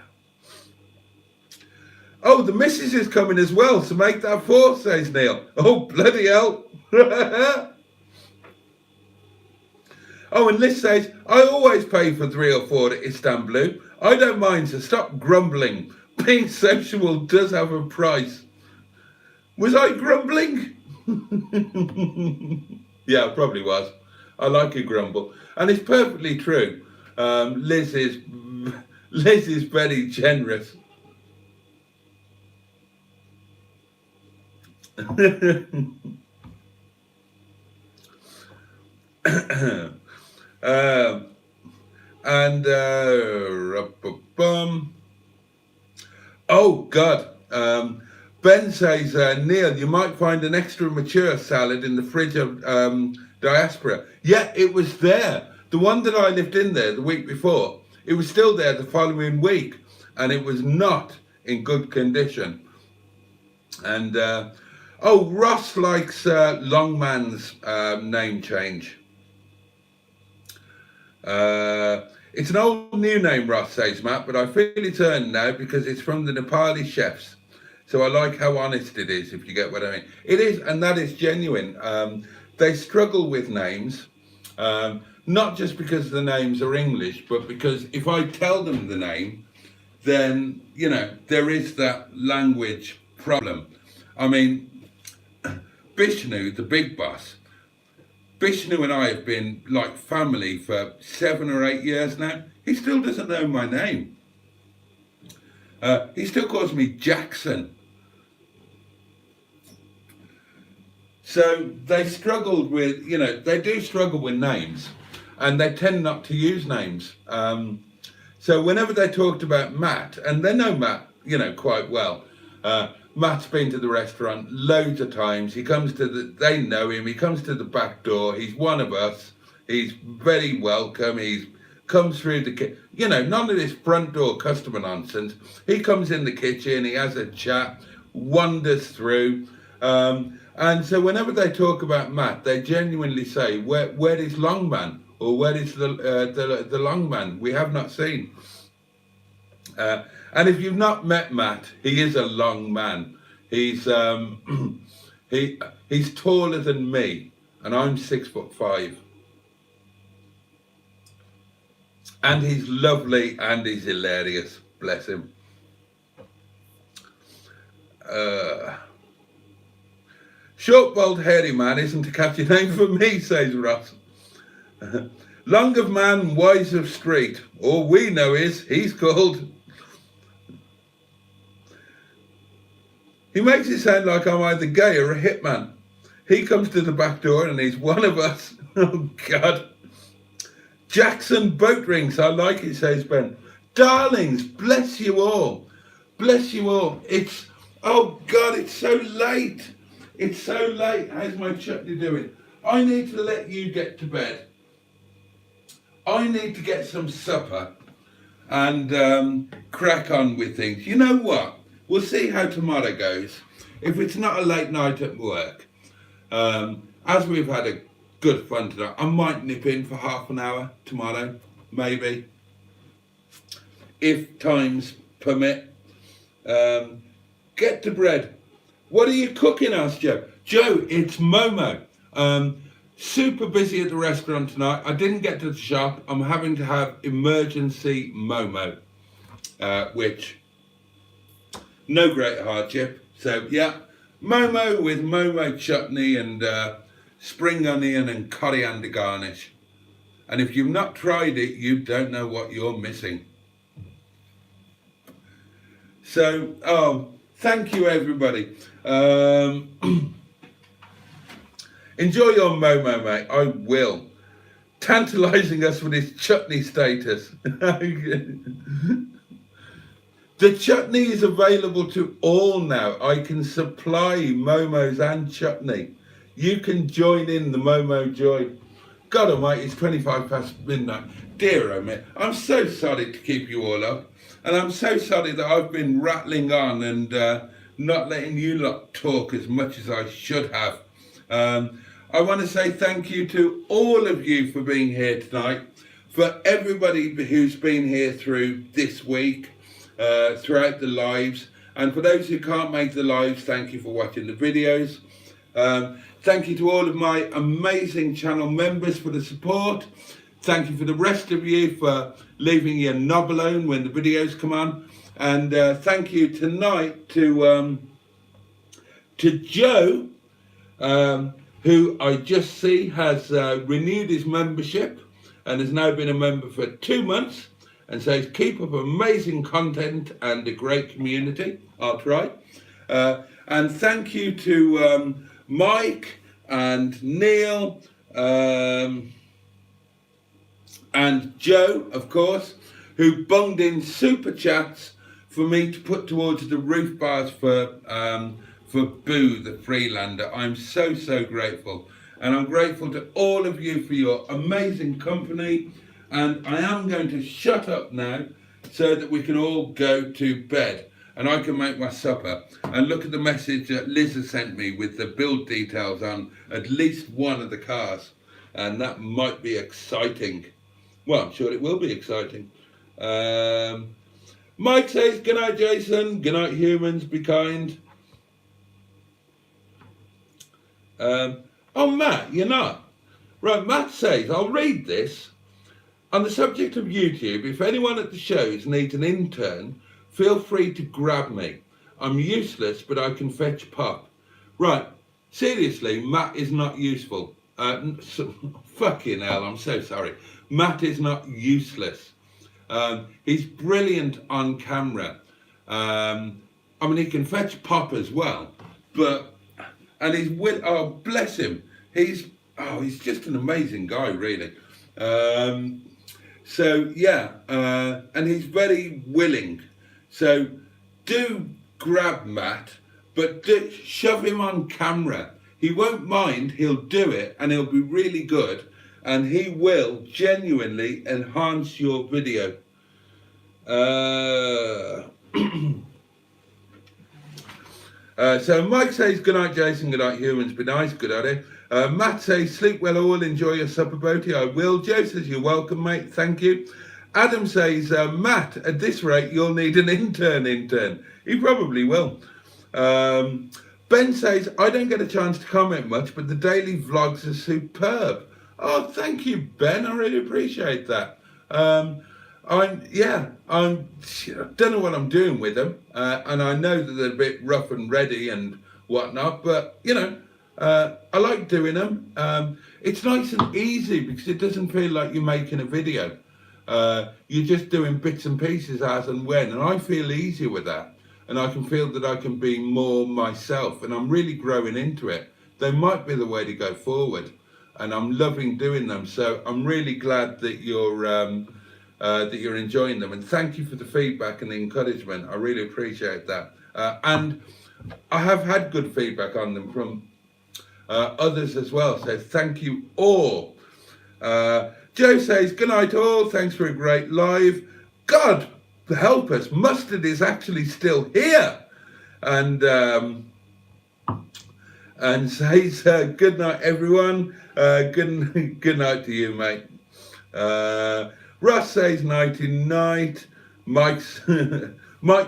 Oh, the missus is coming as well, so make that 4, says Neil. Oh, bloody hell. Oh, and Liz says, I always pay for 3 or 4 at Istanbul. I don't mind, so stop grumbling. Being sociable does have a price. Was I grumbling? Yeah, I probably was. I like a grumble. And it's perfectly true. Liz is very generous. Oh God, Ben says, Neil, you might find an extra mature salad in the fridge of Diaspora. Yeah, it was there. The one that I lived in there the week before, it was still there the following week, and it was not in good condition. And oh, Ross likes Longman's name change. It's an old new name, Ross says, Matt, but I feel it's earned now because it's from the Nepali chefs. So I like how honest it is, if you get what I mean. It is, and that is genuine. They struggle with names, not just because the names are English, but because if I tell them the name, then, you know, there is that language problem. I mean, Bishnu, the big boss, Bishnu and I have been like family for 7 or 8 years now. He still doesn't know my name. He still calls me Jackson. So they struggled with, you know, they do struggle with names, and they tend not to use names. So whenever they talked about Matt, and they know Matt, you know, quite well. Matt's been to the restaurant loads of times. He comes to they know him. He comes to the back door. He's one of us. He's very welcome. He's comes through the you know, none of this front door customer nonsense. He comes in the kitchen. He has a chat, wanders through. And so whenever they talk about Matt, they genuinely say, where is Longman? Or where is the Longman? We have not seen. And if you've not met Matt, he is a long man. He's he's taller than me, and I'm 6'5". And he's lovely and he's hilarious. Bless him. Short, bald, hairy man isn't a catchy name for me, says Ross. Long of man, wise of street. All we know is he's called... He makes it sound like I'm either gay or a hitman. He comes to the back door and he's one of us. Oh, God. Jackson boat rings. I like it, says Ben. Darlings, bless you all. Bless you all. It's, oh, God, it's so late. It's so late. How's my chutney doing? I need to let you get to bed. I need to get some supper and crack on with things. You know what? We'll see how tomorrow goes. If it's not a late night at work, as we've had a good fun tonight, I might nip in for half an hour tomorrow, maybe, if times permit. Get to bread. What are you cooking, asked Joe. Joe, it's Momo. Super busy at the restaurant tonight. I didn't get to the shop. I'm having to have emergency Momo, which... no great hardship. So yeah, Momo with Momo chutney and spring onion and coriander garnish. And if you've not tried it, you don't know what you're missing. So, oh, thank you everybody. Enjoy your Momo, mate. I will. Tantalising us with his chutney status. The chutney is available to all now. I can supply Momos and chutney. You can join in the Momo joy. God almighty, it's 25 past midnight. Dear oh me, I'm so sorry to keep you all up. And I'm so sorry that I've been rattling on and not letting you lot talk as much as I should have. I want to say thank you to all of you for being here tonight, for everybody who's been here through this week, throughout the lives, and for those who can't make the lives, thank you for watching the videos. Thank you to all of my amazing channel members for the support. Thank you for the rest of you for leaving your knob alone when the videos come on. And thank you tonight to Joe, who I just see has renewed his membership and has now been a member for 2 months, and says keep up amazing content and a great community. I'll try. And thank you to Mike and Neil and Joe, of course, who bunged in super chats for me to put towards the roof bars for Boo the Freelander. I'm so grateful, and I'm grateful to all of you for your amazing company. And I am going to shut up now so that we can all go to bed and I can make my supper and look at the message that Liz has sent me with the build details on at least one of the cars, and that might be exciting. Well, I'm sure it will be exciting. Mike says, good night, Jason. Good night, humans. Be kind. Oh, Matt, you're not. Right, Matt says, I'll read this. On the subject of YouTube, if anyone at the shows needs an intern, feel free to grab me. I'm useless, but I can fetch pop. Right, seriously, Matt is not useful. Fucking hell, I'm so sorry. Matt is not useless. He's brilliant on camera. I mean, he can fetch pop as well, and he's oh, bless him. He's just an amazing guy, really. So yeah, and he's very willing. So do grab Matt, but shove him on camera. He won't mind, he'll do it, and he'll be really good, and he will genuinely enhance your video. So Mike says, good night, Jason, good night, humans, be nice, good at it. Matt says, sleep well all, enjoy your supper, Boaty. I will. Joe says, you're welcome, mate, thank you. Adam says, Matt, at this rate, you'll need an intern. He probably will. Ben says, I don't get a chance to comment much, but the daily vlogs are superb. Oh, thank you, Ben. I really appreciate that. I don't know what I'm doing with them, and I know that they're a bit rough and ready and whatnot, but, you know, I like doing them. It's nice and easy because it doesn't feel like you're making a video. You're just doing bits and pieces as and when, and I feel easy with that. And I can feel that I can be more myself, and I'm really growing into it. They might be the way to go forward, and I'm loving doing them. So I'm really glad that you're enjoying them, and thank you for the feedback and the encouragement. I really appreciate that. And I have had good feedback on them from others as well. So thank you all. Joe says, good night all. Thanks for a great live. God help us, Mustard is actually still here, and says good night everyone. Good night to you, mate. Ross says nighty night. Mike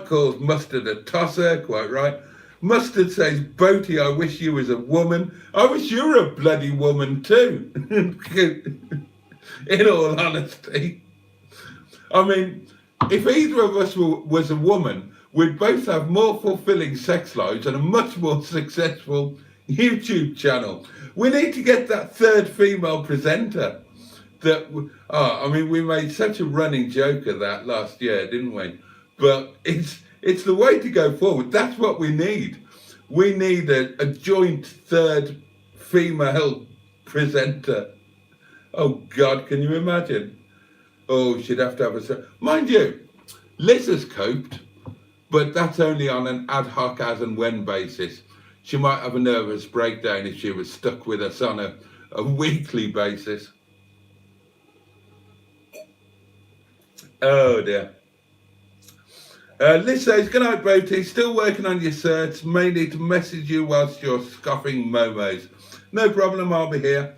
calls Mustard a tosser, quite right. Mustard says, Boaty, I wish you was a woman. I wish you were a bloody woman too. In all honesty, I mean, if either of us was a woman, we'd both have more fulfilling sex lives and a much more successful YouTube channel. We need to get that third female presenter. I mean, we made such a running joke of that last year, didn't we? But it's the way to go forward. That's what we need. We need a joint third female presenter. Oh God, can you imagine? Oh, she'd have to have a... Mind you, Liz has coped, but that's only on an ad hoc as and when basis. She might have a nervous breakdown if she was stuck with us on a weekly basis. Oh dear. Liz says, good night, Boaty. Still working on your certs. May need to message you whilst you're scoffing momos. No problem, I'll be here.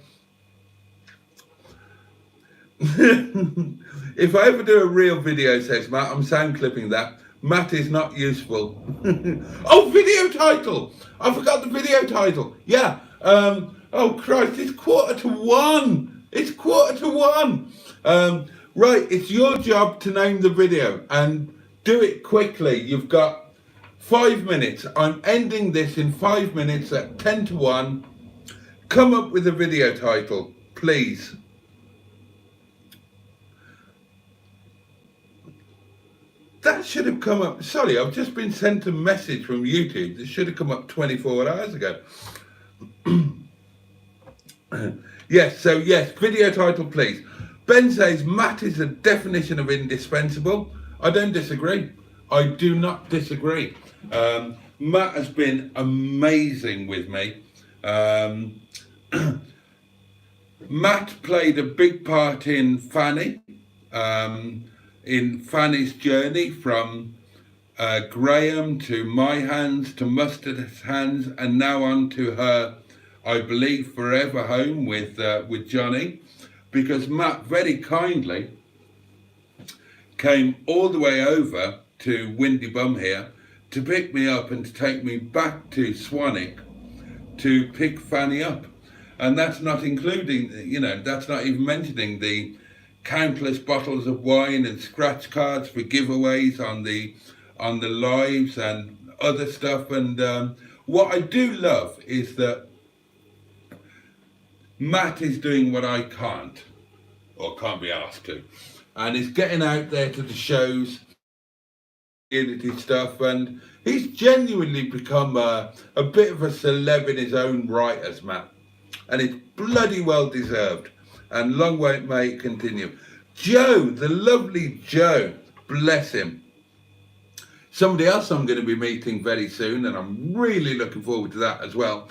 If I ever do a real video, says Matt, I'm sound clipping that. Matt is not useful. Oh, video title! I forgot the video title. Yeah. Oh Christ, it's 1:15. It's 1:15. Right, it's your job to name the video and do it quickly. You've got 5 minutes. I'm ending this in 5 minutes at 10:1. Come up with a video title, please. That should have come up. Sorry, I've just been sent a message from YouTube. This should have come up 24 hours ago. Yes, so yes, video title, please. Ben says Matt is the definition of indispensable. I don't disagree. I do not disagree. Matt has been amazing with me. Matt played a big part in Fanny. In Fanny's journey from Graham to my hands to Mustard's hands, and now on to her, I believe, forever home with Johnny, because Matt very kindly came all the way over to Windy Bum here to pick me up and to take me back to Swanwick to pick Fanny up. And that's not including, you know, that's not even mentioning the countless bottles of wine and scratch cards for giveaways on the lives and other stuff. And what I do love is that Matt is doing what I can't, or can't be asked to, and is getting out there to the shows, community stuff, and he's genuinely become a bit of a celeb in his own right as Matt, and it's bloody well deserved. And long may it continue. Joe, the lovely Joe, bless him. Somebody else I'm going to be meeting very soon, and I'm really looking forward to that as well.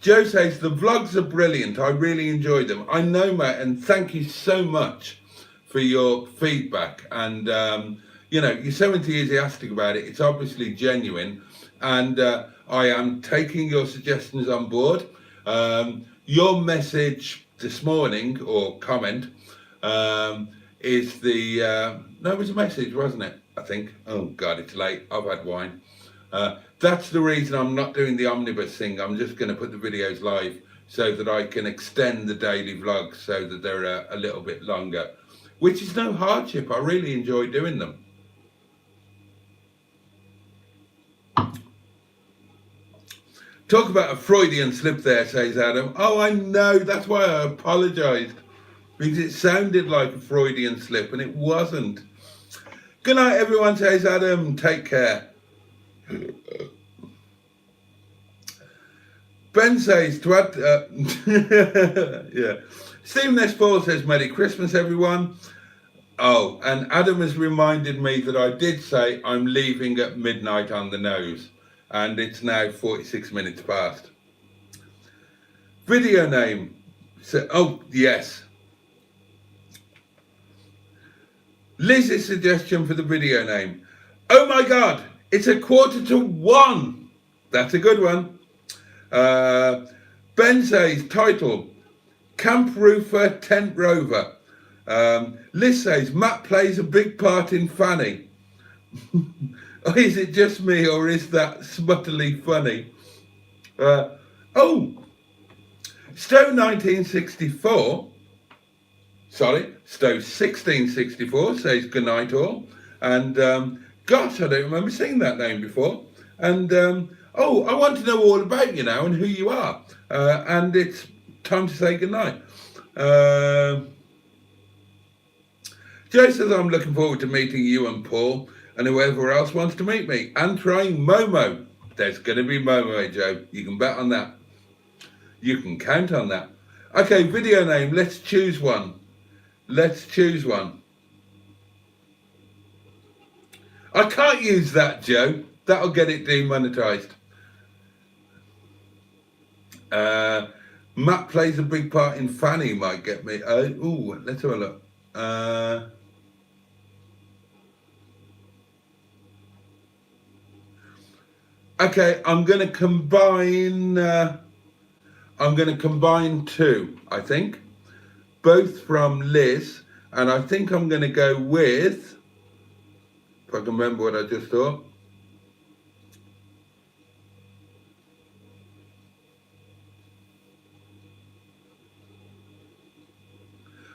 Joe says, the vlogs are brilliant. I really enjoyed them. I know, Matt, and thank you so much for your feedback. And, you know, you're so enthusiastic about it. It's obviously genuine. And I am taking your suggestions on board. Your message this morning, or comment, is the no, it was a message, wasn't it? I think. Oh God, it's late. I've had wine. That's the reason I'm not doing the omnibus thing. I'm just going to put the videos live so that I can extend the daily vlogs so that they're a little bit longer, which is no hardship. I really enjoy doing them. Talk about a Freudian slip there, says Adam. Oh, I know. That's why I apologised. Because it sounded like a Freudian slip and it wasn't. Good night, everyone, says Adam. Take care. Ben says to add... yeah. Stephen S. Paul says, Merry Christmas, everyone. Oh, and Adam has reminded me that I did say I'm leaving at midnight on the nose. And it's now 46 minutes past. Video name. So, oh, yes. Liz's suggestion for the video name. Oh my God, it's 1:45. That's a good one. Ben says, title, Camp Roofer, Tent Rover. Liz says, Matt plays a big part in Fanny. Is it just me, or is that smuttily funny? Oh, Stowe 1964, sorry, Stowe 1664 says good night all. And gosh, I don't remember seeing that name before. And oh, I want to know all about you now and who you are. And it's time to say good night. Joe says, I'm looking forward to meeting you and Paul and whoever else wants to meet me. And trying Momo. There's going to be Momo, Joe. You can bet on that. You can count on that. Okay, video name. Let's choose one. Let's choose one. I can't use that, Joe. That'll get it demonetized. Matt plays a big part in Fanny might get me. Ooh, let's have a look. Okay, I'm going to combine... I'm going to combine two, I think, both from Liz, and I think I'm going to go with, if I can remember what I just thought.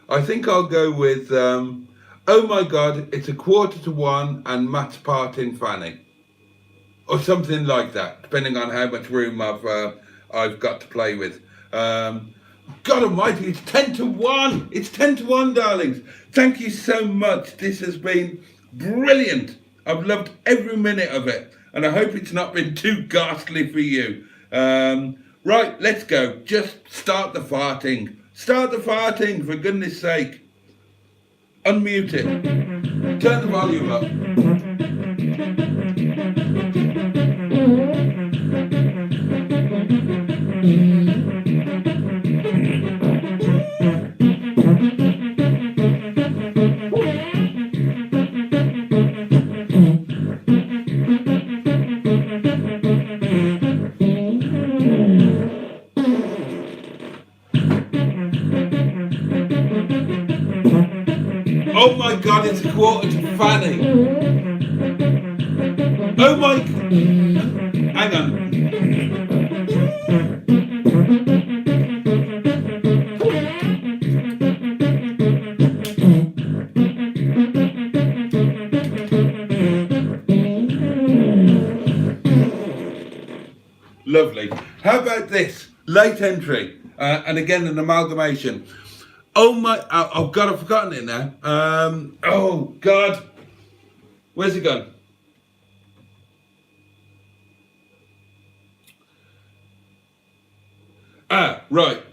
I think I'll go with, oh my God, it's 1:45 and Matt's part in Fanny. Or something like that, depending on how much room I've got to play with. God almighty, it's 10-1. It's 10-1, darlings. Thank you so much. This has been brilliant. I've loved every minute of it. And I hope it's not been too ghastly for you. Right, let's go. Just start the farting. Start the farting, for goodness sake. Unmute it. Turn the volume up. Oh my God, it's 1/4 to Fanny. Oh my... Hang on. Lovely. How about this? Late entry. And again, an amalgamation. Oh my, oh God, I've forgotten it now. Oh God. Where's it gone? Ah, right.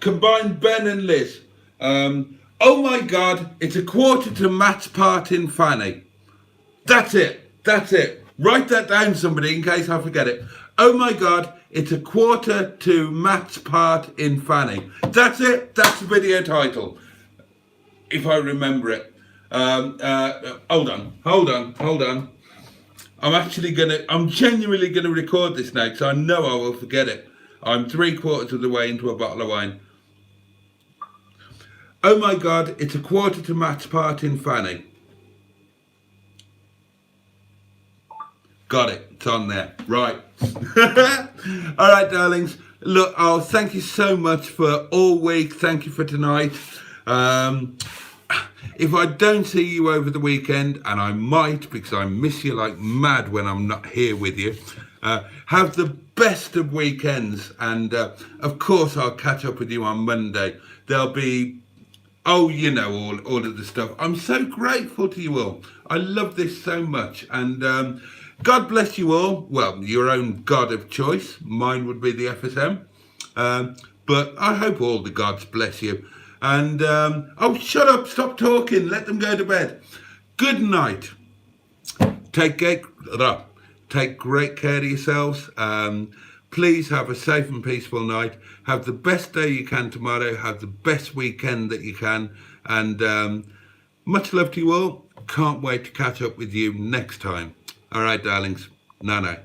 Combine Ben and Liz. Oh my God, it's 1/4 to Matt's part in Fanny. That's it. That's it. Write that down, somebody, in case I forget it. Oh my God, it's 1/4 to Matt's part in Fanny. That's it. That's the video title, if I remember it. Hold on. I'm genuinely gonna record this now, because I know I will forget it. I'm 3/4 of the way into a bottle of wine. Oh my God, it's 1/4 to Matt's part in Fanny. Got it. It's on there. Right. All right, darlings. Look, thank you so much for all week. Thank you for tonight. If I don't see you over the weekend, and I might because I miss you like mad when I'm not here with you, have the best of weekends. And of course, I'll catch up with you on Monday. There'll be, all of the stuff. I'm so grateful to you all. I love this so much. And God bless you all. Well, your own God of choice. Mine would be the FSM. But I hope all the gods bless you. And, shut up. Stop talking. Let them go to bed. Good night. Take great care of yourselves. Please have a safe and peaceful night. Have the best day you can tomorrow. Have the best weekend that you can. And much love to you all. Can't wait to catch up with you next time. All right, darlings. No.